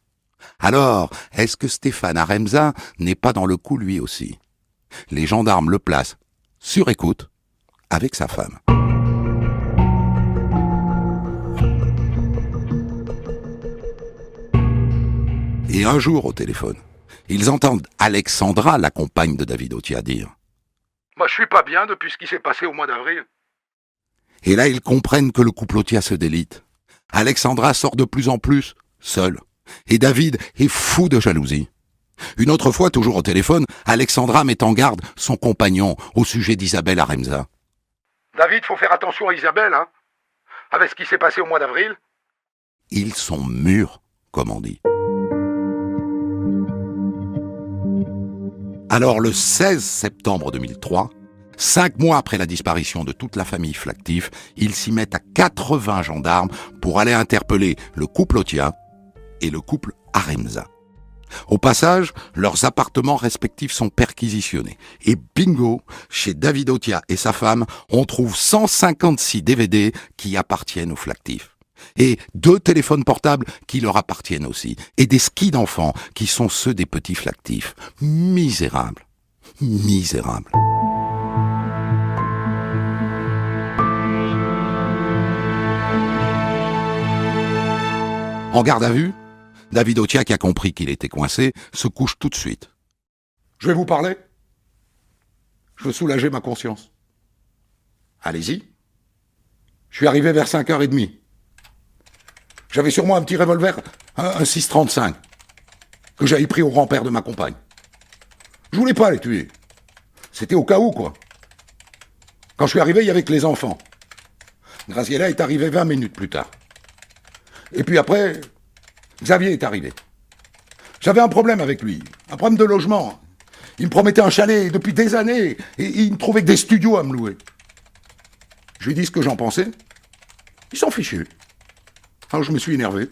Alors, est-ce que Stéphane Aremza n'est pas dans le coup lui aussi? Les gendarmes le placent sur écoute avec sa femme. Et un jour, au téléphone, ils entendent Alexandra, la compagne de David Otia, dire « Moi, je suis pas bien depuis ce qui s'est passé au mois d'avril. » Et là, ils comprennent que le couple Otia se délite. Alexandra sort de plus en plus seule. Et David est fou de jalousie. Une autre fois, toujours au téléphone, Alexandra met en garde son compagnon au sujet d'Isabelle Aremza. « David, faut faire attention à Isabelle, hein. avec ce qui s'est passé au mois d'avril? Ils sont mûrs, comme on dit. Alors le 16 septembre 2003, 5 mois après la disparition de toute la famille Flactif, ils s'y mettent à 80 gendarmes pour aller interpeller le couple Otia et le couple Aremza. Au passage, leurs appartements respectifs sont perquisitionnés. Et bingo, chez David Otia et sa femme, on trouve 156 DVD qui appartiennent aux Flactifs. Et 2 téléphones portables qui leur appartiennent aussi. Et des skis d'enfants qui sont ceux des petits Flactifs. Misérables. Misérables. En garde à vue, David Otia, qui a compris qu'il était coincé, se couche tout de suite. Je vais vous parler. Je veux soulager ma conscience. Allez-y. Je suis arrivé vers 5h30. J'avais sur moi un petit revolver, un 6,35, que j'avais pris au grand-père de ma compagne. Je voulais pas les tuer. C'était au cas où, quoi. Quand je suis arrivé, il y avait que les enfants. Graciela est arrivée 20 minutes plus tard. Et puis après, Xavier est arrivé. J'avais un problème avec lui, un problème de logement. Il me promettait un chalet depuis des années, et il ne trouvait que des studios à me louer. Je lui ai dit ce que j'en pensais. Il s'en fichait. Alors je me suis énervé.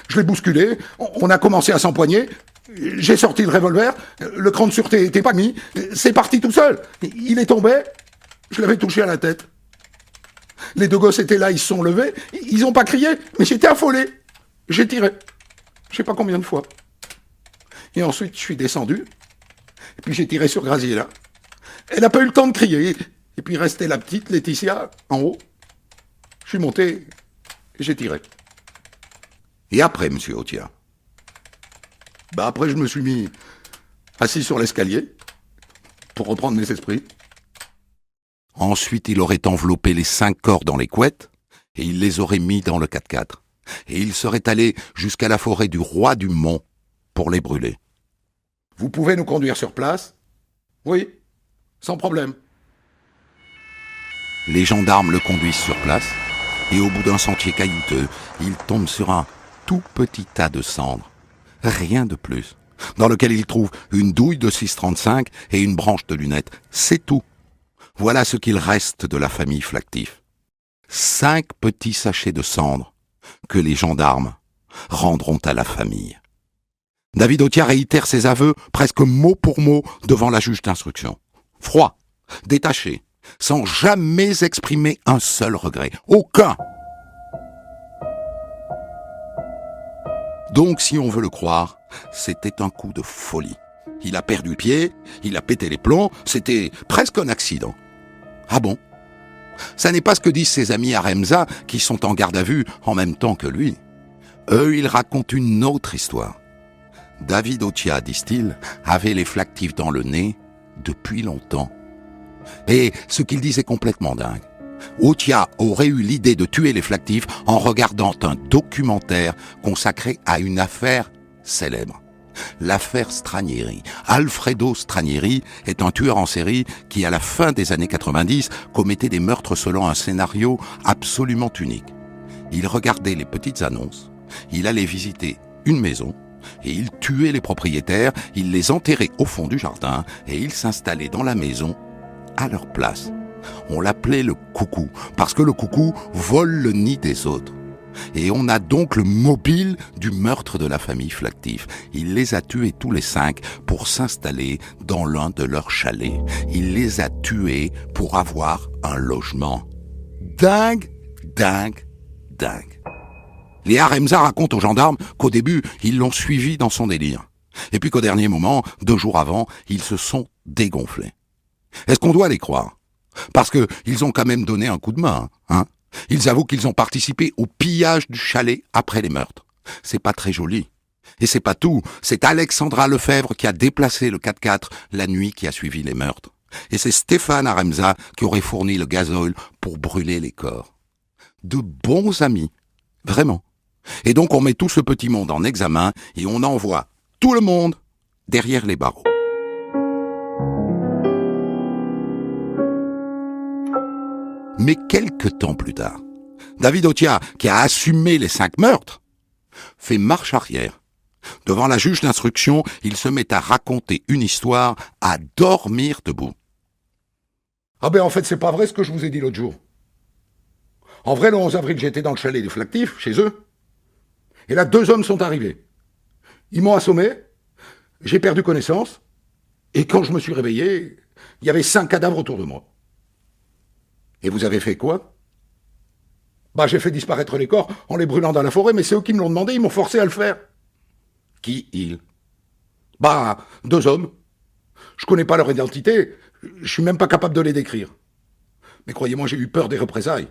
Je l'ai bousculé, on a commencé à s'empoigner, j'ai sorti le revolver, le cran de sûreté n'était pas mis, c'est parti tout seul. Il est tombé, je l'avais touché à la tête. Les 2 gosses étaient là, ils se sont levés, ils n'ont pas crié, mais j'étais affolé. J'ai tiré, je sais pas combien de fois. Et ensuite, je suis descendu, et puis j'ai tiré sur Graciela. Elle n'a pas eu le temps de crier, et puis restait la petite Laetitia en haut. Je suis monté, et j'ai tiré. Et après, monsieur Otia? Après, je me suis mis assis sur l'escalier, pour reprendre mes esprits. Ensuite, il aurait enveloppé les 5 corps dans les couettes, et il les aurait mis dans le 4x4. Et il serait allé jusqu'à la forêt du Roi du Mont pour les brûler. Vous pouvez nous conduire sur place? Oui, sans problème. Les gendarmes le conduisent sur place, et au bout d'un sentier caillouteux, il tombe sur un tout petit tas de cendres. Rien de plus. Dans lequel il trouve une douille de 6,35 et une branche de lunettes. C'est tout. Voilà ce qu'il reste de la famille Flactif. 5 petits sachets de cendres que les gendarmes rendront à la famille. David Otia réitère ses aveux presque mot pour mot devant la juge d'instruction. Froid, détaché, sans jamais exprimer un seul regret. Aucun. Donc, si on veut le croire, c'était un coup de folie. Il a perdu pied, il a pété les plombs, c'était presque un accident. Ah bon? Ça n'est pas ce que disent ses amis Aremza qui sont en garde à vue en même temps que lui. Eux, ils racontent une autre histoire. David Otia, disent-ils, avait les Flactifs dans le nez depuis longtemps. Et ce qu'ils disent est complètement dingue. Otia aurait eu l'idée de tuer les Flactifs en regardant un documentaire consacré à une affaire célèbre. L'affaire Stranieri. Alfredo Stranieri est un tueur en série qui, à la fin des années 90, commettait des meurtres selon un scénario absolument unique. Il regardait les petites annonces, il allait visiter une maison, et il tuait les propriétaires, il les enterrait au fond du jardin, et il s'installait dans la maison à leur place. On l'appelait le coucou, parce que le coucou vole le nid des autres. Et on a donc le mobile du meurtre de la famille Flactif. Il les a tués tous les 5 pour s'installer dans l'un de leurs chalets. Il les a tués pour avoir un logement. Dingue, dingue, dingue. Les Aremza racontent aux gendarmes qu'au début, ils l'ont suivi dans son délire. Et puis qu'au dernier moment, 2 jours avant, ils se sont dégonflés. Est-ce qu'on doit les croire? Parce que ils ont quand même donné un coup de main, hein? Ils avouent qu'ils ont participé au pillage du chalet après les meurtres. C'est pas très joli. Et c'est pas tout. C'est Alexandra Lefebvre qui a déplacé le 4x4 la nuit qui a suivi les meurtres. Et c'est Stéphane Aremza qui aurait fourni le gasoil pour brûler les corps. De bons amis. Vraiment. Et donc on met tout ce petit monde en examen et on envoie tout le monde derrière les barreaux. Mais quelques temps plus tard, David Otia, qui a assumé les 5 meurtres, fait marche arrière. Devant la juge d'instruction, il se met à raconter une histoire, à dormir debout. Ah ben en fait, c'est pas vrai ce que je vous ai dit l'autre jour. En vrai, le 11 avril, j'étais dans le chalet des Flactifs, chez eux. Et là, 2 hommes sont arrivés. Ils m'ont assommé, j'ai perdu connaissance, et quand je me suis réveillé, il y avait 5 cadavres autour de moi. Et vous avez fait quoi? Bah, j'ai fait disparaître les corps en les brûlant dans la forêt, mais c'est eux qui me l'ont demandé, ils m'ont forcé à le faire. Qui ils? Bah, 2 hommes. Je connais pas leur identité, je suis même pas capable de les décrire. Mais croyez-moi, j'ai eu peur des représailles.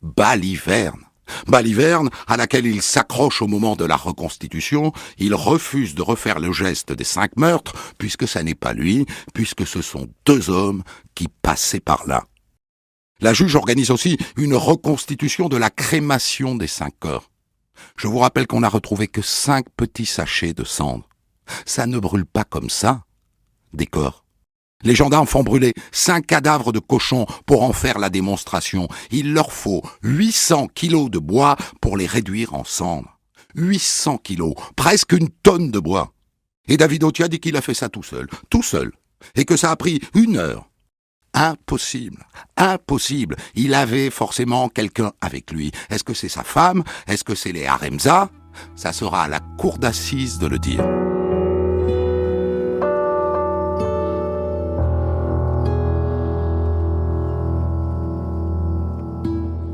Baliverne. Baliverne, à laquelle il s'accroche au moment de la reconstitution, il refuse de refaire le geste des 5 meurtres, puisque ça n'est pas lui, puisque ce sont 2 hommes qui passaient par là. La juge organise aussi une reconstitution de la crémation des 5 corps. Je vous rappelle qu'on n'a retrouvé que 5 petits sachets de cendres. Ça ne brûle pas comme ça, des corps. Les gendarmes font brûler 5 cadavres de cochons pour en faire la démonstration. Il leur faut 800 kilos de bois pour les réduire en cendres. 800 kilos, presque 1 tonne de bois. Et David Otia dit qu'il a fait ça tout seul, et que ça a pris 1 heure. Impossible, impossible. Il avait forcément quelqu'un avec lui. Est-ce que c'est sa femme? Est-ce que c'est les Haremza? Ça sera à la cour d'assises de le dire.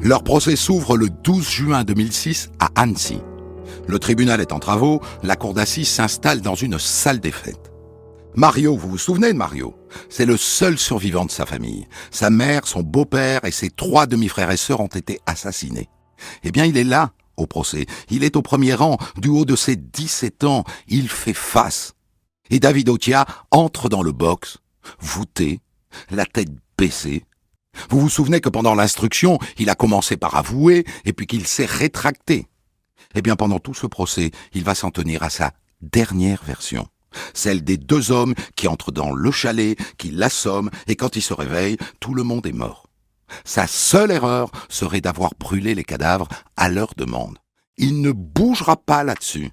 Leur procès s'ouvre le 12 juin 2006 à Annecy. Le tribunal est en travaux, la cour d'assises s'installe dans une salle des fêtes. Mario, vous vous souvenez de Mario? C'est le seul survivant de sa famille. Sa mère, son beau-père et ses 3 demi-frères et sœurs ont été assassinés. Eh bien, il est là, au procès. Il est au premier rang, du haut de ses 17 ans. Il fait face. Et David Otia entre dans le box, voûté, la tête baissée. Vous vous souvenez que pendant l'instruction, il a commencé par avouer et puis qu'il s'est rétracté. Eh bien, pendant tout ce procès, il va s'en tenir à sa dernière version. Celle des 2 hommes qui entrent dans le chalet, qui l'assomment, et quand il se réveille, tout le monde est mort. Sa seule erreur serait d'avoir brûlé les cadavres à leur demande. Il ne bougera pas là-dessus,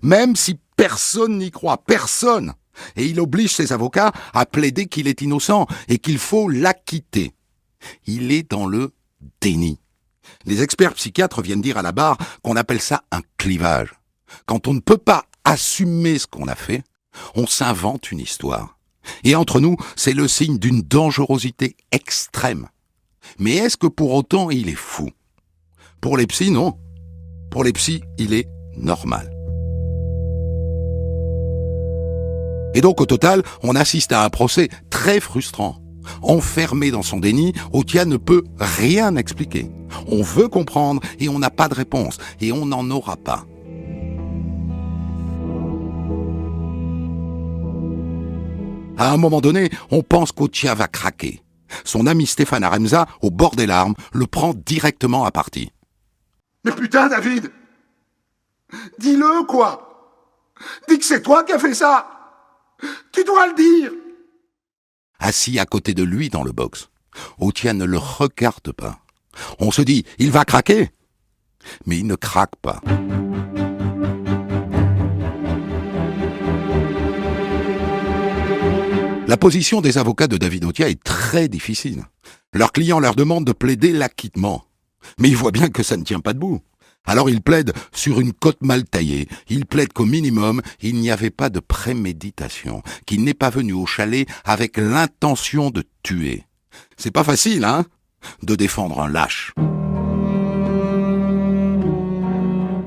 même si personne n'y croit, personne. Et il oblige ses avocats à plaider qu'il est innocent et qu'il faut l'acquitter. Il est dans le déni. Les experts psychiatres viennent dire à la barre qu'on appelle ça un clivage. Quand on ne peut pas assumer ce qu'on a fait, on s'invente une histoire. Et entre nous, c'est le signe d'une dangerosité extrême. Mais est-ce que pour autant il est fou? Pour les psys, non. Pour les psys, il est normal. Et donc au total, on assiste à un procès très frustrant. Enfermé dans son déni, Otia ne peut rien expliquer. On veut comprendre et on n'a pas de réponse. Et on n'en aura pas. À un moment donné, on pense qu'Otia va craquer. Son ami Stéphane Haremza, au bord des larmes, le prend directement à partie. Mais putain, David! Dis-le, quoi! Dis que c'est toi qui as fait ça! Tu dois le dire! Assis à côté de lui dans le box, Otia ne le regarde pas. On se dit, il va craquer. Mais il ne craque pas. La position des avocats de David Otia est très difficile. Leurs clients leur demandent de plaider l'acquittement. Mais ils voient bien que ça ne tient pas debout. Alors ils plaident sur une cote mal taillée. Ils plaident qu'au minimum, il n'y avait pas de préméditation, qu'il n'est pas venu au chalet avec l'intention de tuer. C'est pas facile, hein, de défendre un lâche.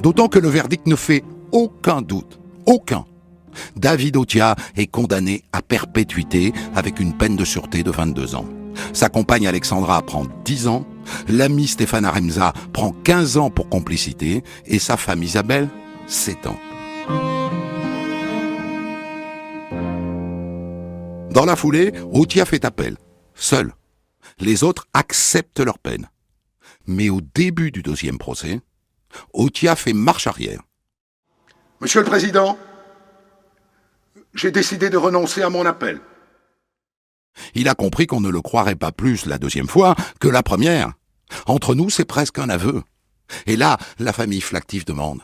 D'autant que le verdict ne fait aucun doute. Aucun. David Otia est condamné à perpétuité avec une peine de sûreté de 22 ans. Sa compagne Alexandra prend 10 ans, l'ami Stéphane Haremza prend 15 ans pour complicité et sa femme Isabelle, 7 ans. Dans la foulée, Otia fait appel, seul. Les autres acceptent leur peine. Mais au début du 2e procès, Otia fait marche arrière. Monsieur le Président, j'ai décidé de renoncer à mon appel. Il a compris qu'on ne le croirait pas plus la 2e fois que la première. Entre nous, c'est presque un aveu. Et là, la famille Flactif demande.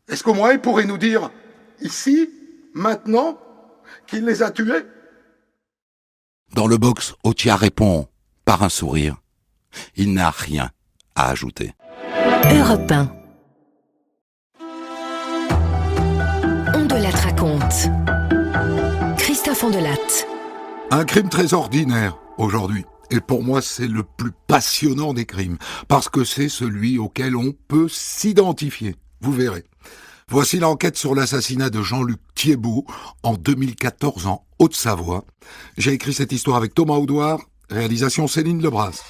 Est-ce qu'au moins il pourrait nous dire, ici, maintenant, qu'il les a tués? Dans le box, Otia répond par un sourire. Il n'a rien à ajouter. Europe 1. On de la raconte. Christophe Ondelatte. Un crime très ordinaire aujourd'hui. Et pour moi, c'est le plus passionnant des crimes, parce que c'est celui auquel on peut s'identifier. Vous verrez. Voici l'enquête sur l'assassinat de Jean-Luc Thiébaut en 2014 en Haute-Savoie. J'ai écrit cette histoire avec Thomas Audouard, réalisation Céline Lebras.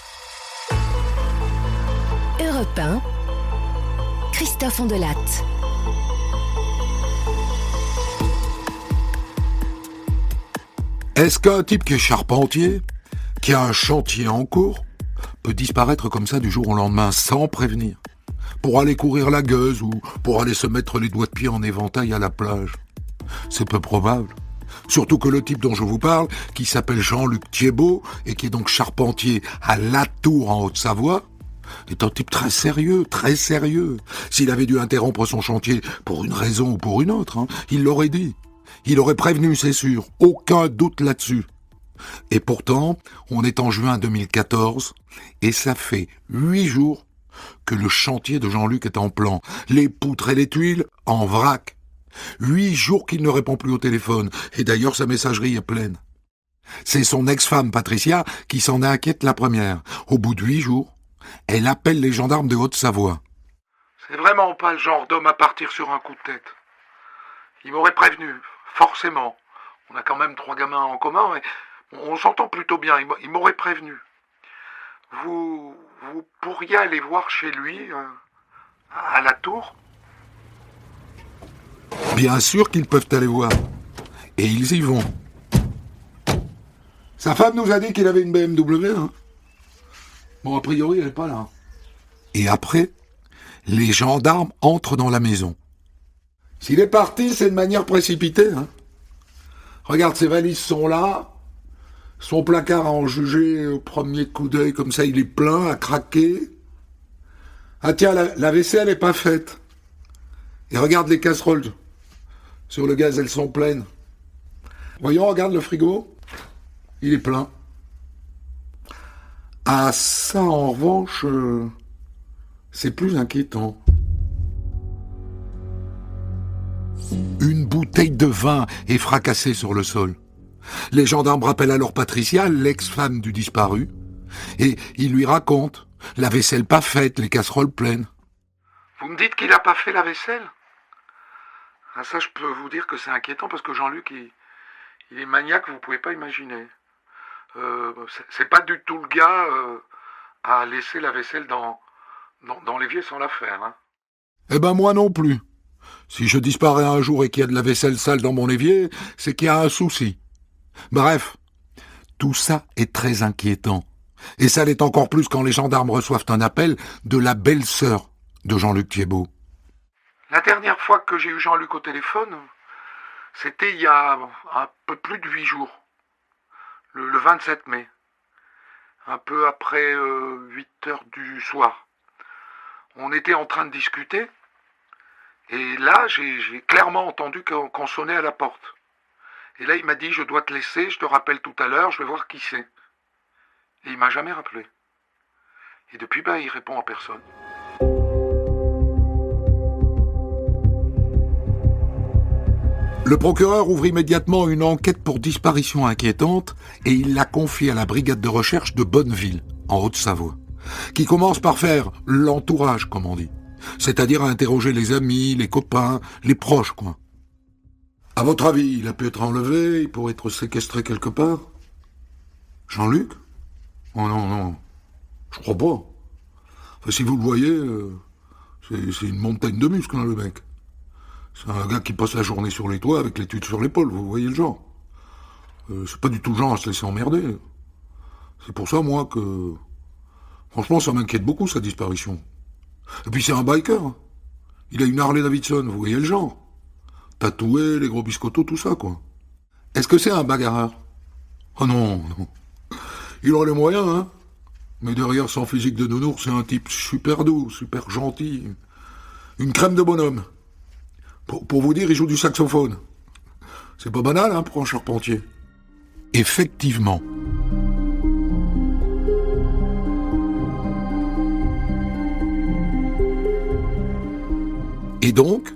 Europe 1. Christophe Ondelatte. Est-ce qu'un type qui est charpentier, qui a un chantier en cours, peut disparaître comme ça du jour au lendemain sans prévenir, pour aller courir la gueuse ou pour aller se mettre les doigts de pied en éventail à la plage? C'est peu probable. Surtout que le type dont je vous parle, qui s'appelle Jean-Luc Thiébaut et qui est donc charpentier à La Tour en Haute-Savoie, est un type très sérieux, très sérieux. S'il avait dû interrompre son chantier pour une raison ou pour une autre, il l'aurait dit. Il aurait prévenu, c'est sûr. Aucun doute là-dessus. Et pourtant, on est en juin 2014 et ça fait 8 jours que le chantier de Jean-Luc est en plan. Les poutres et les tuiles en vrac. 8 jours qu'il ne répond plus au téléphone. Et d'ailleurs, sa messagerie est pleine. C'est son ex-femme, Patricia, qui s'en inquiète la première. Au bout de 8 jours, elle appelle les gendarmes de Haute-Savoie. C'est vraiment pas le genre d'homme à partir sur un coup de tête. Il m'aurait prévenu, forcément. On a quand même 3 gamins en commun, mais on s'entend plutôt bien. Il m'aurait prévenu. Vous pourriez aller voir chez lui, à La Tour? Bien sûr qu'ils peuvent aller voir. Et ils y vont. Sa femme nous a dit qu'il avait une BMW. Bon, a priori, elle n'est pas là. Et après, les gendarmes entrent dans la maison. S'il est parti, c'est de manière précipitée. Regarde, ses valises sont là. Son placard à en juger au premier coup d'œil, comme ça, il est plein, à craquer. Ah tiens, la vaisselle n'est pas faite. Et regarde les casseroles. Sur le gaz, elles sont pleines. Voyons, regarde le frigo. Il est plein. Ah, ça, en revanche, c'est plus inquiétant. Une bouteille de vin est fracassée sur le sol. Les gendarmes rappellent alors Patricia, l'ex-femme du disparu, et ils lui racontent la vaisselle pas faite, les casseroles pleines. Vous me dites qu'il n'a pas fait la vaisselle? Ah, ça, je peux vous dire que c'est inquiétant parce que Jean-Luc, il est maniaque, vous pouvez pas imaginer. C'est pas du tout le gars à laisser la vaisselle dans l'évier sans la faire. Eh ben moi non plus. Si je disparais un jour et qu'il y a de la vaisselle sale dans mon évier, c'est qu'il y a un souci. Bref, tout ça est très inquiétant. Et ça l'est encore plus quand les gendarmes reçoivent un appel de la belle-sœur de Jean-Luc Thiébaut. La dernière fois que j'ai eu Jean-Luc au téléphone, c'était il y a un peu plus de 8 jours. Le 27 mai. Un peu après 8 heures du soir. On était en train de discuter. Et là, j'ai clairement entendu qu'on sonnait à la porte. Et là, il m'a dit, je dois te laisser, je te rappelle tout à l'heure, je vais voir qui c'est. Et il m'a jamais rappelé. Et depuis, il répond à personne. Le procureur ouvre immédiatement une enquête pour disparition inquiétante et il la confie à la brigade de recherche de Bonneville, en Haute-Savoie, qui commence par faire l'entourage, comme on dit. C'est-à-dire à interroger les amis, les copains, les proches, quoi. À votre avis, il a pu être enlevé, il pourrait être séquestré quelque part? Jean-Luc? Oh non, je crois pas. Enfin, si vous le voyez, c'est une montagne de muscles, le mec. C'est un gars qui passe la journée sur les toits avec l'étude sur l'épaule, vous voyez le genre. C'est pas du tout le genre à se laisser emmerder. C'est pour ça, moi, que... Franchement, ça m'inquiète beaucoup, sa disparition. Et puis c'est un biker. Il a une Harley Davidson, vous voyez le genre. Tatoué, les gros biscottos, tout ça, quoi. Est-ce que c'est un bagarreur? Oh non. Il aurait les moyens, Mais derrière son physique de nounours, c'est un type super doux, super gentil. Une crème de bonhomme. Pour vous dire, il joue du saxophone. C'est pas banal, hein, pour un charpentier. Effectivement. Et donc,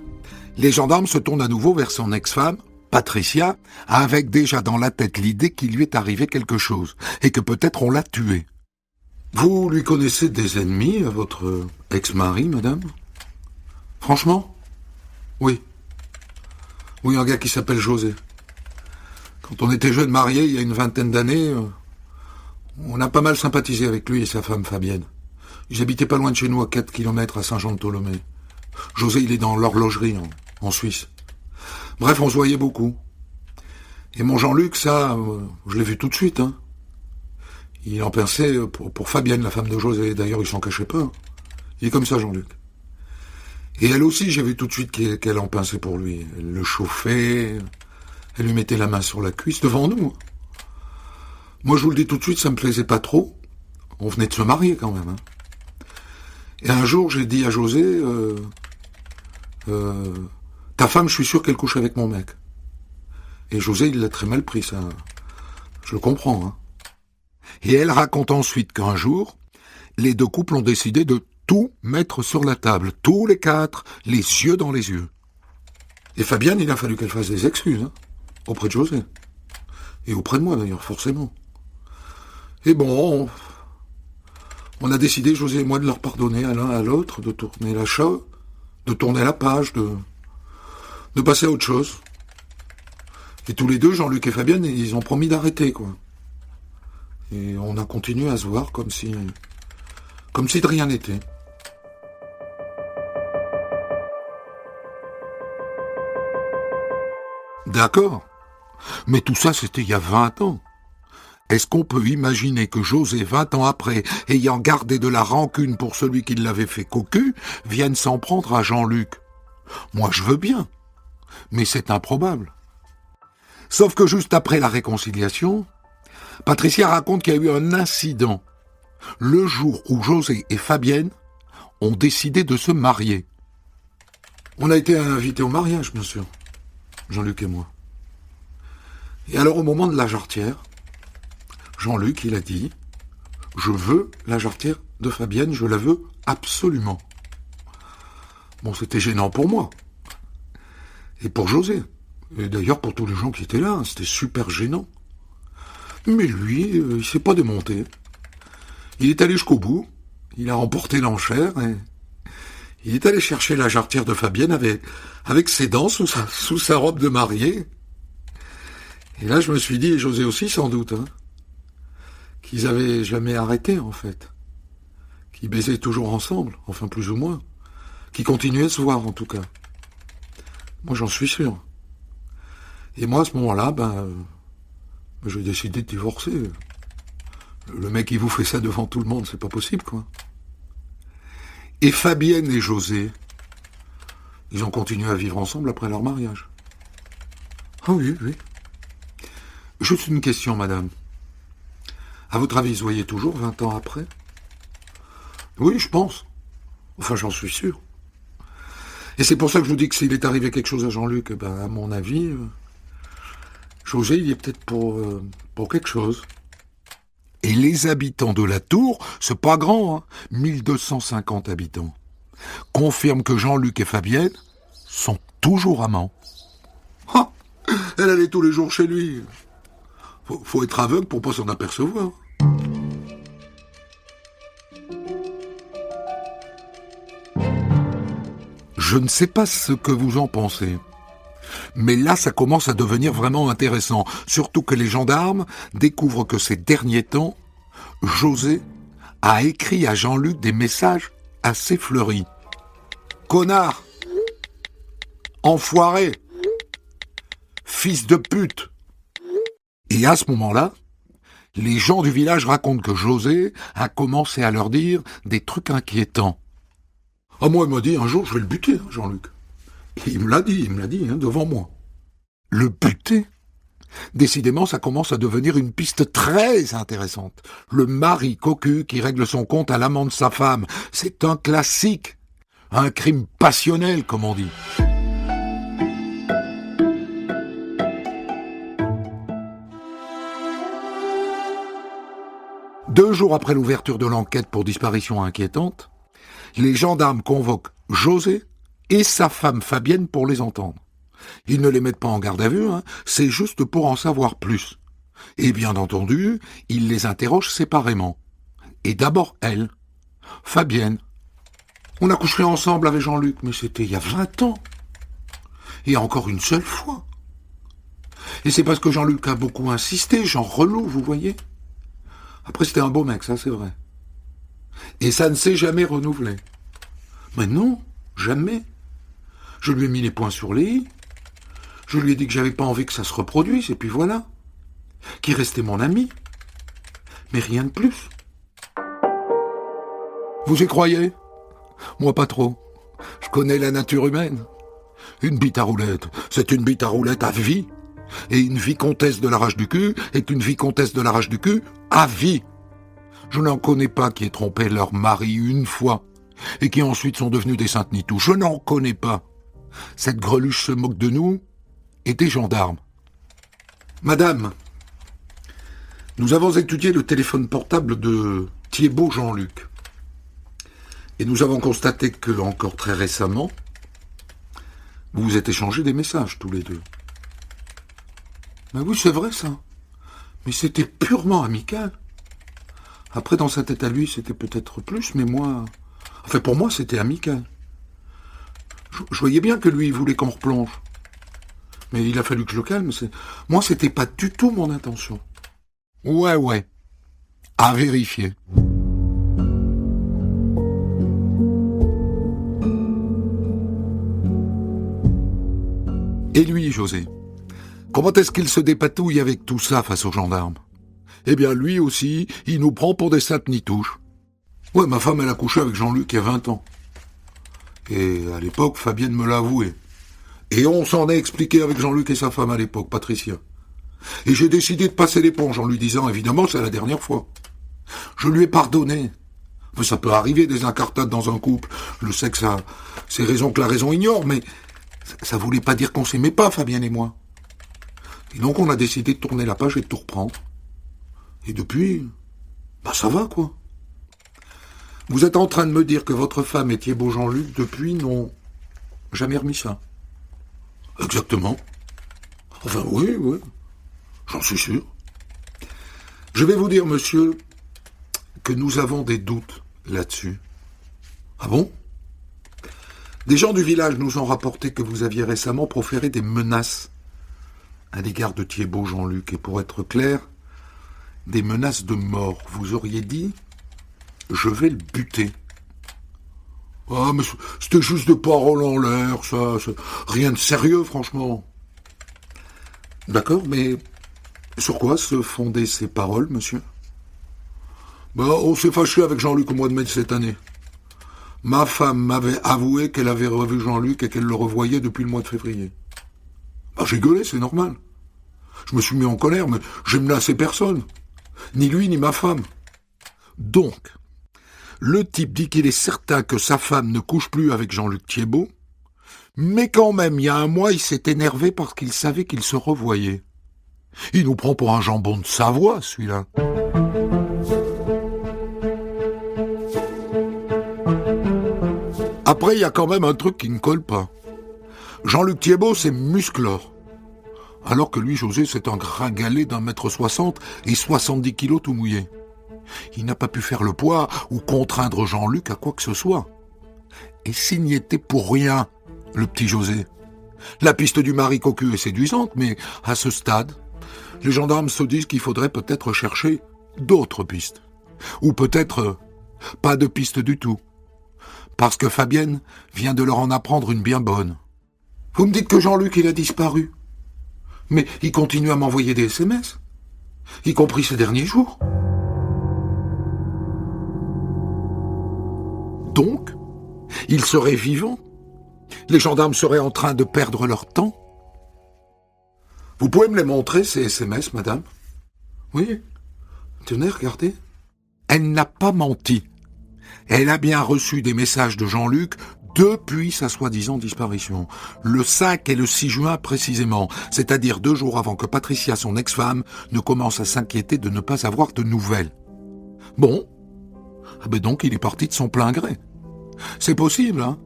les gendarmes se tournent à nouveau vers son ex-femme, Patricia, avec déjà dans la tête l'idée qu'il lui est arrivé quelque chose, et que peut-être on l'a tué. Vous lui connaissez des ennemis à votre ex-mari, madame? Franchement? Oui. Oui, un gars qui s'appelle José. Quand on était jeunes mariés, il y a une vingtaine d'années, on a pas mal sympathisé avec lui et sa femme Fabienne. Ils habitaient pas loin de chez nous, à 4 kilomètres à Saint-Jean-de-Tholomée. José, il est dans l'horlogerie, en Suisse. Bref, on se voyait beaucoup. Et mon Jean-Luc, ça, je l'ai vu tout de suite, hein. Il en pensait pour Fabienne, la femme de José. D'ailleurs, il s'en cachait pas. Il est comme ça, Jean-Luc. Et elle aussi, j'ai vu tout de suite qu'elle en pinçait pour lui. Elle le chauffait, elle lui mettait la main sur la cuisse devant nous. Moi, je vous le dis tout de suite, ça me plaisait pas trop. On venait de se marier quand même, hein. Et un jour, j'ai dit à José, ta femme, je suis sûr qu'elle couche avec mon mec. Et José, il l'a très mal pris, ça. Je le comprends, hein. Et elle raconte ensuite qu'un jour, les deux couples ont décidé de tout mettre sur la table, tous les quatre, les yeux dans les yeux. Et Fabienne, il a fallu qu'elle fasse des excuses, hein, auprès de José. Et auprès de moi, d'ailleurs, forcément. Et bon, on a décidé, José et moi, de leur pardonner à l'un à l'autre, de tourner de tourner la page, de passer à autre chose. Et tous les deux, Jean-Luc et Fabienne, ils ont promis d'arrêter, quoi. Et on a continué à se voir comme si de rien n'était. D'accord. Mais tout ça, c'était il y a 20 ans. Est-ce qu'on peut imaginer que José, 20 ans après, ayant gardé de la rancune pour celui qui l'avait fait cocu, vienne s'en prendre à Jean-Luc? Moi, je veux bien. Mais c'est improbable. Sauf que juste après la réconciliation, Patricia raconte qu'il y a eu un incident le jour où José et Fabienne ont décidé de se marier. On a été invités au mariage, bien sûr, Jean-Luc et moi. Et alors, au moment de la jarretière, Jean-Luc, il a dit « Je veux la jarretière de Fabienne, je la veux absolument. » Bon, c'était gênant pour moi. Et pour José. Et d'ailleurs, pour tous les gens qui étaient là, c'était super gênant. Mais lui, il s'est pas démonté. Il est allé jusqu'au bout, il a remporté l'enchère, et il est allé chercher la jarretière de Fabienne avec ses dents sous sa robe de mariée. Et là, je me suis dit, et José aussi sans doute, hein, qu'ils avaient jamais arrêté, en fait. Qu'ils baisaient toujours ensemble, enfin plus ou moins. Qu'ils continuaient à se voir, en tout cas. Moi, j'en suis sûr. Et moi, à ce moment-là, j'ai décidé de divorcer. Le mec, il vous fait ça devant tout le monde, c'est pas possible, quoi. Et Fabienne et José, ils ont continué à vivre ensemble après leur mariage. Ah oui, oui. Juste une question, madame. À votre avis, ils se voyaient toujours 20 ans après? Oui, je pense. Enfin, j'en suis sûr. Et c'est pour ça que je vous dis que s'il est arrivé quelque chose à Jean-Luc, à mon avis, José, il y est peut-être pour quelque chose. Et les habitants de la Tour, c'est pas grand, hein, 1250 habitants, confirment que Jean-Luc et Fabienne sont toujours amants. Ah, elle allait tous les jours chez lui. Faut être aveugle pour pas s'en apercevoir. Je ne sais pas ce que vous en pensez. Mais là, ça commence à devenir vraiment intéressant. Surtout que les gendarmes découvrent que ces derniers temps, José a écrit à Jean-Luc des messages assez fleuris. Connard! Enfoiré! Fils de pute! Et à ce moment-là, les gens du village racontent que José a commencé à leur dire des trucs inquiétants. Ah, moi, il m'a dit, un jour, je vais le buter, Jean-Luc. Et il me l'a dit, hein, devant moi. Le buter? Décidément, ça commence à devenir une piste très intéressante. Le mari cocu qui règle son compte à l'amant de sa femme. C'est un classique. Un crime passionnel, comme on dit. Deux jours après l'ouverture de l'enquête pour disparition inquiétante, les gendarmes convoquent José et sa femme Fabienne pour les entendre. Ils ne les mettent pas en garde à vue, c'est juste pour en savoir plus. Et bien entendu, ils les interrogent séparément. Et d'abord elle, Fabienne. On a couché ensemble avec Jean-Luc, mais c'était il y a 20 ans. Et encore une seule fois. Et c'est parce que Jean-Luc a beaucoup insisté, genre relou, vous voyez. Après, c'était un beau mec, ça c'est vrai. Et ça ne s'est jamais renouvelé. Mais non, jamais. Je lui ai mis les points sur les i. Je lui ai dit que j'avais pas envie que ça se reproduise, et puis voilà. Qu'il restait mon ami. Mais rien de plus. Vous y croyez ? Moi pas trop. Je connais la nature humaine. Une bite à roulette, c'est une bite à roulette à vie. Et une vicomtesse de l'arrache du cul est une vicomtesse de l'arrache du cul à vie. Je n'en connais pas qui aient trompé leur mari une fois et qui ensuite sont devenus des saintes nitouches. Je n'en connais pas. Cette greluche se moque de nous et des gendarmes. Madame, nous avons étudié le téléphone portable de Thiébaut Jean-Luc. Et nous avons constaté que, encore très récemment, vous vous êtes échangé des messages tous les deux. Ben oui, c'est vrai ça. Mais c'était purement amical. Après, dans sa tête à lui, c'était peut-être plus, mais moi... Enfin, pour moi, c'était amical. Je voyais bien que lui, il voulait qu'on replonge. Mais il a fallu que je le calme. Moi, c'était pas du tout mon intention. Ouais. À vérifier. Et lui, José, comment est-ce qu'il se dépatouille avec tout ça face aux gendarmes ? Eh bien, lui aussi, il nous prend pour des saintes nitouches. Ouais, ma femme, elle a couché avec Jean-Luc il y a 20 ans. Et à l'époque, Fabienne me l'a avoué. Et on s'en est expliqué avec Jean-Luc et sa femme à l'époque, Patricia. Et j'ai décidé de passer l'éponge en lui disant, évidemment, c'est la dernière fois. Je lui ai pardonné. Enfin, ça peut arriver des incartades dans un couple. Je sais que ça, c'est raison que la raison ignore, mais ça voulait pas dire qu'on s'aimait pas, Fabienne et moi. Et donc on a décidé de tourner la page et de tout reprendre. Et depuis, ça va, quoi. Vous êtes en train de me dire que votre femme et Thiébaut Jean-Luc, depuis, n'ont jamais remis ça. Exactement. Enfin, oui, j'en suis sûr. Je vais vous dire, monsieur, que nous avons des doutes là-dessus. Ah bon ? Des gens du village nous ont rapporté que vous aviez récemment proféré des menaces à l'égard de Thiébaut Jean-Luc. Et pour être clair, des menaces de mort. Vous auriez dit « je vais le buter ». Ah, mais c'était juste des paroles en l'air, ça. Rien de sérieux, franchement. D'accord, mais sur quoi se fondaient ces paroles, monsieur ? On s'est fâché avec Jean-Luc au mois de mai de cette année. Ma femme m'avait avoué qu'elle avait revu Jean-Luc et qu'elle le revoyait depuis le mois de février. J'ai gueulé, c'est normal. Je me suis mis en colère, mais j'ai menacé personne. Ni lui, ni ma femme. Donc, le type dit qu'il est certain que sa femme ne couche plus avec Jean-Luc Thiébaut, mais quand même, il y a un mois, il s'est énervé parce qu'il savait qu'ils se revoyaient. Il nous prend pour un jambon de Savoie, celui-là. Après, il y a quand même un truc qui ne colle pas. Jean-Luc Thiébaut, c'est musclore. Alors que lui, José, c'est un gringalet d'1m60 et 70 kilos tout mouillé. Il n'a pas pu faire le poids ou contraindre Jean-Luc à quoi que ce soit. Et s'il n'y était pour rien, le petit José. La piste du mari cocu est séduisante, mais à ce stade, les gendarmes se disent qu'il faudrait peut-être chercher d'autres pistes. Ou peut-être pas de piste du tout. Parce que Fabienne vient de leur en apprendre une bien bonne. Vous me dites que Jean-Luc, il a disparu. Mais il continue à m'envoyer des SMS, y compris ces derniers jours. Donc, il serait vivant. Les gendarmes seraient en train de perdre leur temps. Vous pouvez me les montrer, ces SMS, madame? Oui. Tenez, regardez. Elle n'a pas menti. Elle a bien reçu des messages de Jean-Luc depuis sa soi-disant disparition. Le 5 et le 6 juin précisément, c'est-à-dire 2 jours avant que Patricia, son ex-femme, ne commence à s'inquiéter de ne pas avoir de nouvelles. Bon. Ah ben donc il est parti de son plein gré. C'est possible, hein?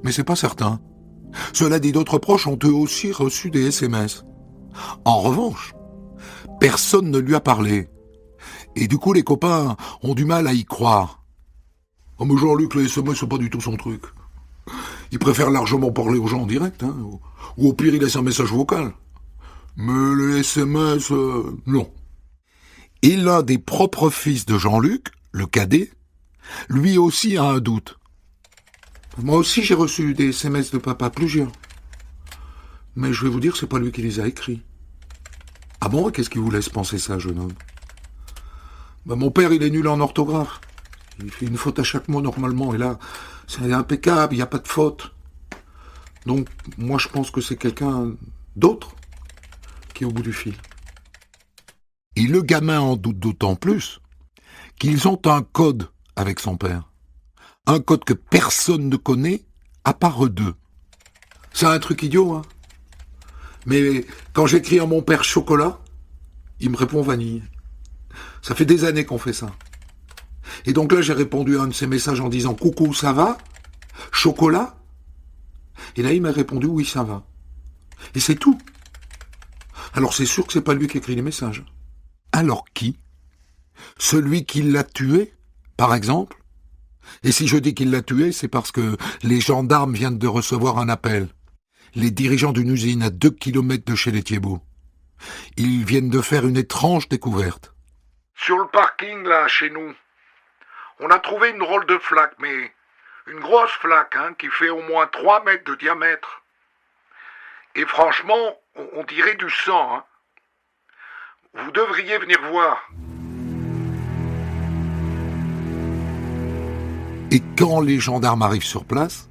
Mais c'est pas certain. Cela dit, d'autres proches ont eux aussi reçu des SMS. En revanche, personne ne lui a parlé. Et du coup, les copains ont du mal à y croire. Oh mais Jean-Luc, les SMS, c'est pas du tout son truc. Il préfère largement parler aux gens en direct, hein, ou au pire, il laisse un message vocal. Mais les SMS, non. Et l'un des propres fils de Jean-Luc, le cadet, lui aussi a un doute. Moi aussi, j'ai reçu des SMS de papa, plusieurs. Mais je vais vous dire, c'est pas lui qui les a écrits. Ah bon, qu'est-ce qui vous laisse penser ça, jeune homme? Mon père, il est nul en orthographe. Il fait une faute à chaque mot, normalement. Et là, c'est impeccable, il n'y a pas de faute. Donc, moi, je pense que c'est quelqu'un d'autre qui est au bout du fil. Et le gamin en doute d'autant plus qu'ils ont un code avec son père. Un code que personne ne connaît, à part eux deux. C'est un truc idiot, hein. Mais quand j'écris à mon père chocolat, il me répond vanille. Ça fait des années qu'on fait ça. Et donc là, j'ai répondu à un de ses messages en disant « Coucou, ça va? Chocolat ?» Et là, il m'a répondu « Oui, ça va. » Et c'est tout. Alors c'est sûr que c'est pas lui qui écrit les messages. Alors qui? Celui qui l'a tué, par exemple? Et si je dis qu'il l'a tué, c'est parce que les gendarmes viennent de recevoir un appel. Les dirigeants d'une usine à 2 kilomètres de chez les Thiebaud. Ils viennent de faire une étrange découverte. Sur le parking, là, chez nous, on a trouvé une drôle de flaque, mais une grosse flaque, hein, qui fait au moins 3 mètres de diamètre. Et franchement, on dirait du sang, hein. Vous devriez venir voir. Et quand les gendarmes arrivent sur place,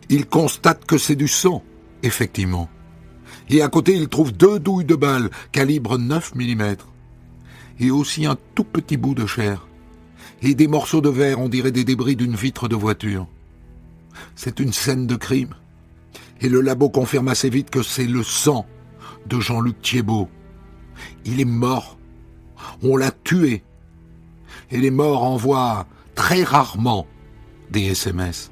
ils constatent que c'est du sang, effectivement. Et à côté, ils trouvent 2 douilles de balles, calibre 9 mm. Et aussi un tout petit bout de chair. Et des morceaux de verre, on dirait des débris d'une vitre de voiture. C'est une scène de crime. Et le labo confirme assez vite que c'est le sang de Jean-Luc Thiebaud. Il est mort. On l'a tué. Et les morts envoient très rarement des SMS.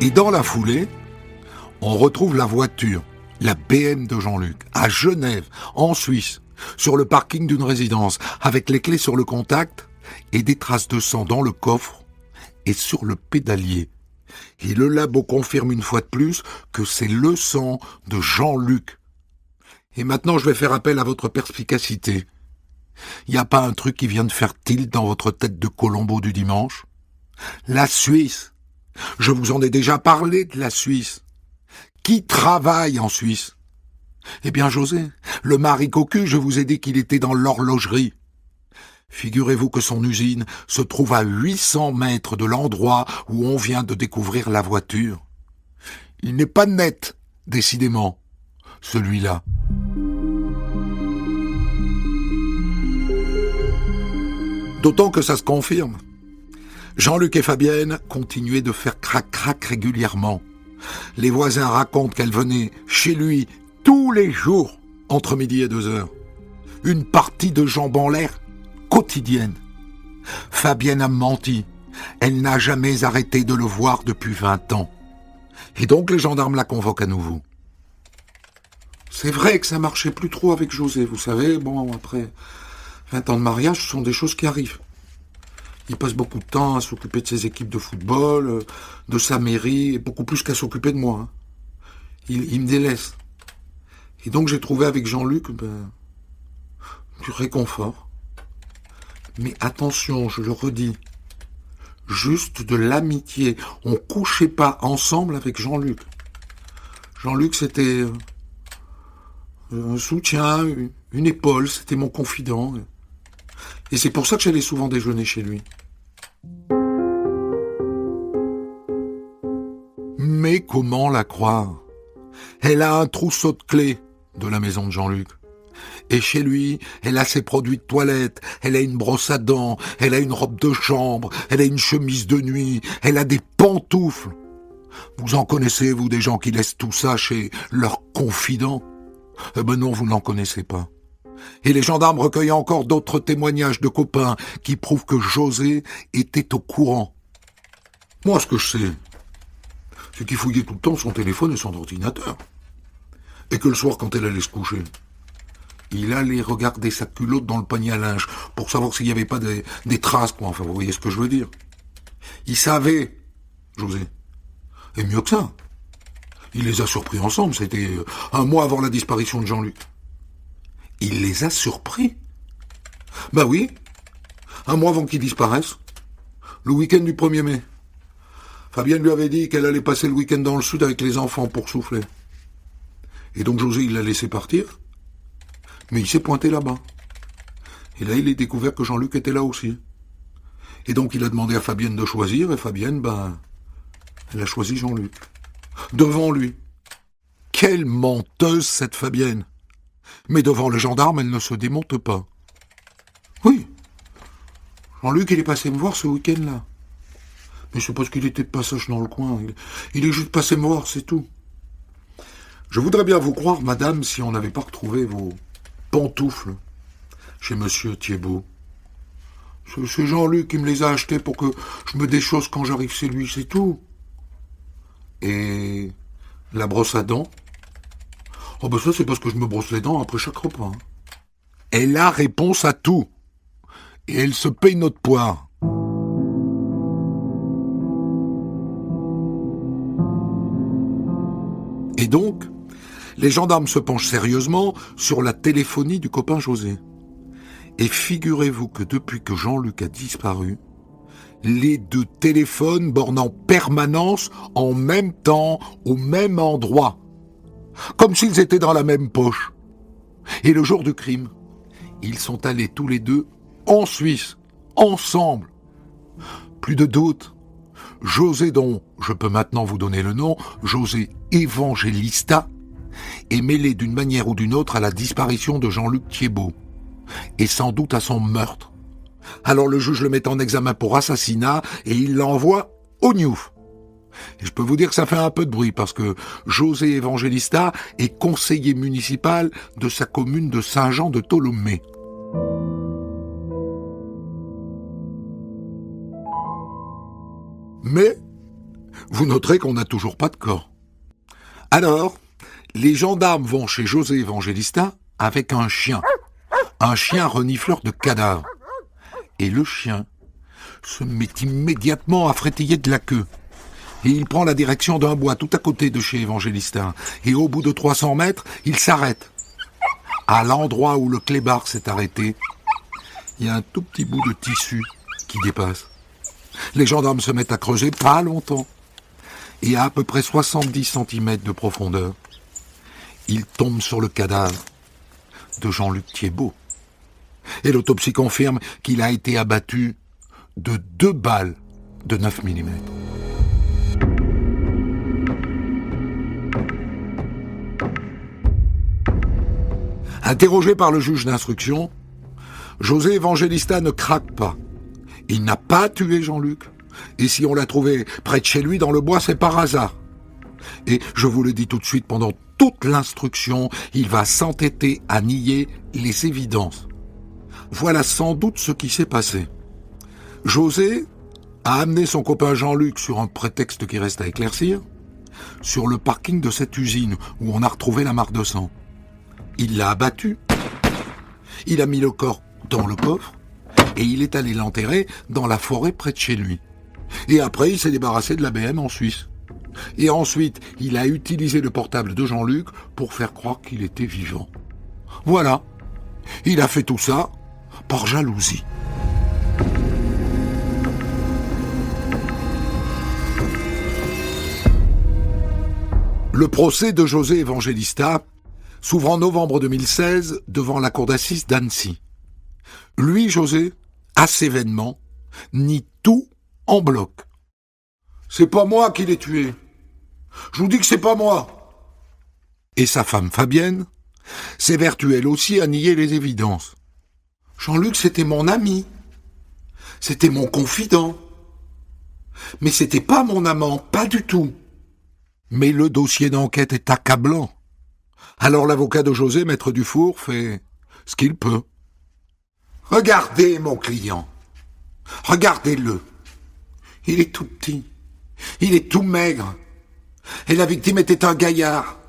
Et dans la foulée, on retrouve la voiture, la BM de Jean-Luc, à Genève, en Suisse, sur le parking d'une résidence, avec les clés sur le contact et des traces de sang dans le coffre et sur le pédalier. Et le labo confirme une fois de plus que c'est le sang de Jean-Luc. Et maintenant, je vais faire appel à votre perspicacité. Il n'y a pas un truc qui vient de faire tilt dans votre tête de Colombo du dimanche? La Suisse. Je vous en ai déjà parlé de la Suisse. Qui travaille en Suisse? Eh bien, José, le mari cocu, je vous ai dit qu'il était dans l'horlogerie. Figurez-vous que son usine se trouve à 800 mètres de l'endroit où on vient de découvrir la voiture. Il n'est pas net, décidément, celui-là. D'autant que ça se confirme. Jean-Luc et Fabienne continuaient de faire crac-crac régulièrement. Les voisins racontent qu'elle venait chez lui tous les jours, entre midi et 2 heures. Une partie de jambes en l'air quotidienne. Fabienne a menti. Elle n'a jamais arrêté de le voir depuis 20 ans. Et donc les gendarmes la convoquent à nouveau. C'est vrai que ça marchait plus trop avec José, vous savez, bon, après 20 ans de mariage, ce sont des choses qui arrivent. Il passe beaucoup de temps à s'occuper de ses équipes de football, de sa mairie, et beaucoup plus qu'à s'occuper de moi. Hein. Il me délaisse. Et donc j'ai trouvé avec Jean-Luc du réconfort. Mais attention, je le redis, juste de l'amitié. On couchait pas ensemble avec Jean-Luc. Jean-Luc, c'était un soutien, une épaule, c'était mon confident. Et c'est pour ça que j'allais souvent déjeuner chez lui. Mais comment la croire? Elle a un trousseau de clés de la maison de Jean-Luc. Et chez lui, elle a ses produits de toilette, elle a une brosse à dents, elle a une robe de chambre, elle a une chemise de nuit, elle a des pantoufles. Vous en connaissez, vous, des gens qui laissent tout ça chez leurs confidents? Eh ben non, vous n'en connaissez pas. Et les gendarmes recueillent encore d'autres témoignages de copains qui prouvent que José était au courant. Moi, ce que je sais, c'est qu'il fouillait tout le temps son téléphone et son ordinateur. Et que le soir, quand elle allait se coucher, il allait regarder sa culotte dans le panier à linge pour savoir s'il n'y avait pas des traces, quoi. Enfin, vous voyez ce que je veux dire. Il savait, José. Et mieux que ça, il les a surpris ensemble. C'était un mois avant la disparition de Jean-Luc. Il les a surpris. Bah oui, un mois avant qu'ils disparaissent. Le week-end du 1er mai. Fabienne lui avait dit qu'elle allait passer le week-end dans le sud avec les enfants pour souffler. Et donc José, il l'a laissé partir. Mais il s'est pointé là-bas. Et là, il a découvert que Jean-Luc était là aussi. Et donc, il a demandé à Fabienne de choisir, et Fabienne, elle a choisi Jean-Luc. Devant lui. Quelle menteuse, cette Fabienne! Mais devant le gendarme, elle ne se démonte pas. Oui. Jean-Luc, il est passé me voir ce week-end-là. Mais c'est parce qu'il était de passage dans le coin. Il est juste passé me voir, c'est tout. Je voudrais bien vous croire, madame, si on n'avait pas retrouvé vos pantoufles chez monsieur Thiebaud. C'est Jean-Luc qui me les a achetées pour que je me déchausse quand j'arrive chez lui, c'est tout. Et la brosse à dents? Oh ben ça c'est parce que je me brosse les dents après chaque repas. Elle a réponse à tout. Et elle se paye notre poire. Et donc, les gendarmes se penchent sérieusement sur la téléphonie du copain José. Et figurez-vous que depuis que Jean-Luc a disparu, les deux téléphones bornent en permanence, en même temps, au même endroit. Comme s'ils étaient dans la même poche. Et le jour du crime, ils sont allés tous les deux en Suisse, ensemble. Plus de doute. José, dont je peux maintenant vous donner le nom, José Evangelista, est mêlé d'une manière ou d'une autre à la disparition de Jean-Luc Thiebaud, et sans doute à son meurtre. Alors le juge le met en examen pour assassinat et il l'envoie au Niouf. Et je peux vous dire que ça fait un peu de bruit parce que José Evangelista est conseiller municipal de sa commune de Saint-Jean-de-Tholomé. Mais vous noterez qu'on n'a toujours pas de corps. Alors, les gendarmes vont chez José Evangelista avec un chien renifleur de cadavres. Et le chien se met immédiatement à frétiller de la queue. Et il prend la direction d'un bois tout à côté de chez Evangelista. Et au bout de 300 mètres, il s'arrête. À l'endroit où le clébard s'est arrêté, il y a un tout petit bout de tissu qui dépasse. Les gendarmes se mettent à creuser pas longtemps. Et à peu près 70 cm de profondeur, ils tombent sur le cadavre de Jean-Luc Thiebaud. Et l'autopsie confirme qu'il a été abattu de 2 balles de 9 mm. Interrogé par le juge d'instruction, José Evangelista ne craque pas. Il n'a pas tué Jean-Luc. Et si on l'a trouvé près de chez lui dans le bois, c'est par hasard. Et je vous le dis tout de suite, pendant toute l'instruction, il va s'entêter à nier les évidences. Voilà sans doute ce qui s'est passé. José a amené son copain Jean-Luc sur un prétexte qui reste à éclaircir, sur le parking de cette usine où on a retrouvé la mare de sang. Il l'a abattu, il a mis le corps dans le coffre et il est allé l'enterrer dans la forêt près de chez lui. Et après, il s'est débarrassé de la BM en Suisse. Et ensuite, il a utilisé le portable de Jean-Luc pour faire croire qu'il était vivant. Voilà, il a fait tout ça par jalousie. Le procès de José Evangelista s'ouvre en novembre 2016 devant la cour d'assises d'Annecy. Lui, José, assez vainement, nie tout en bloc. C'est pas moi qui l'ai tué. Je vous dis que c'est pas moi. Et sa femme Fabienne s'évertue elle aussi à nier les évidences. Jean-Luc, c'était mon ami. C'était mon confident. Mais c'était pas mon amant, pas du tout. Mais le dossier d'enquête est accablant. Alors l'avocat de José, maître Dufour, fait ce qu'il peut. Regardez mon client. Regardez-le. Il est tout petit. Il est tout maigre. Et la victime était un gaillard.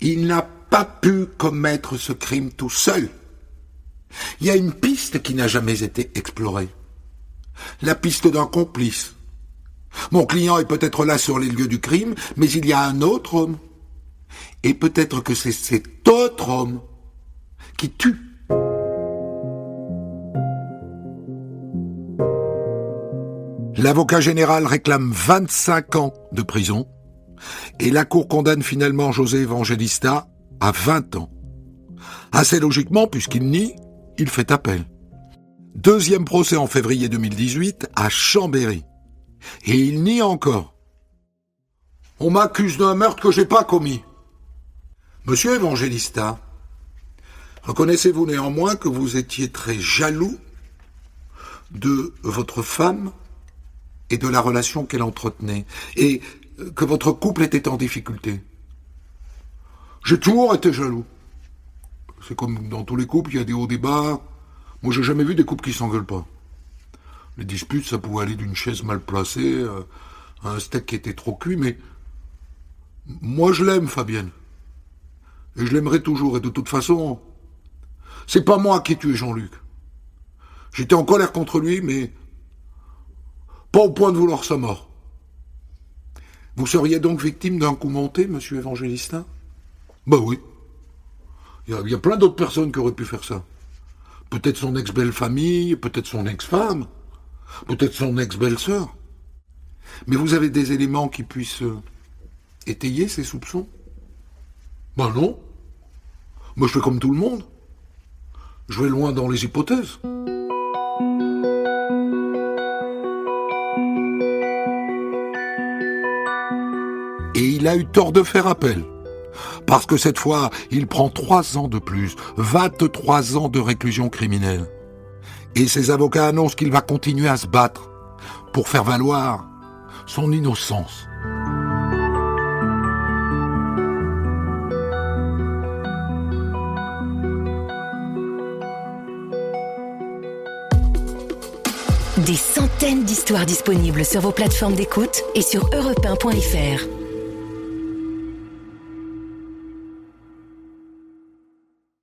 Il n'a pas pu commettre ce crime tout seul. Il y a une piste qui n'a jamais été explorée. La piste d'un complice. Mon client est peut-être là sur les lieux du crime, mais il y a un autre homme. Et peut-être que c'est cet autre homme qui tue. L'avocat général réclame 25 ans de prison et la cour condamne finalement José Evangelista à 20 ans. Assez logiquement, puisqu'il nie, il fait appel. Deuxième procès en février 2018 à Chambéry. Et il nie encore. On m'accuse d'un meurtre que j'ai pas commis. Monsieur Evangelista, reconnaissez-vous néanmoins que vous étiez très jaloux de votre femme et de la relation qu'elle entretenait, et que votre couple était en difficulté? J'ai toujours été jaloux. C'est comme dans tous les couples, il y a des hauts, des bas. Moi, j'ai jamais vu des couples qui s'engueulent pas. Les disputes, ça pouvait aller d'une chaise mal placée à un steak qui était trop cuit, mais moi, je l'aime, Fabienne. Et je l'aimerai toujours. Et de toute façon, c'est pas moi qui ai tué Jean-Luc. J'étais en colère contre lui, mais pas au point de vouloir sa mort. Vous seriez donc victime d'un coup monté, monsieur Evangelista? Bah oui. Il y a plein d'autres personnes qui auraient pu faire ça. Peut-être son ex-belle-famille, peut-être son ex-femme, peut-être son ex-belle-sœur. Mais vous avez des éléments qui puissent étayer ces soupçons? Ben non. Moi je fais comme tout le monde. Je vais loin dans les hypothèses. Et il a eu tort de faire appel. Parce que cette fois, il prend 3 ans de plus, 23 ans de réclusion criminelle. Et ses avocats annoncent qu'il va continuer à se battre pour faire valoir son innocence. Des centaines d'histoires disponibles sur vos plateformes d'écoute et sur europe1.fr.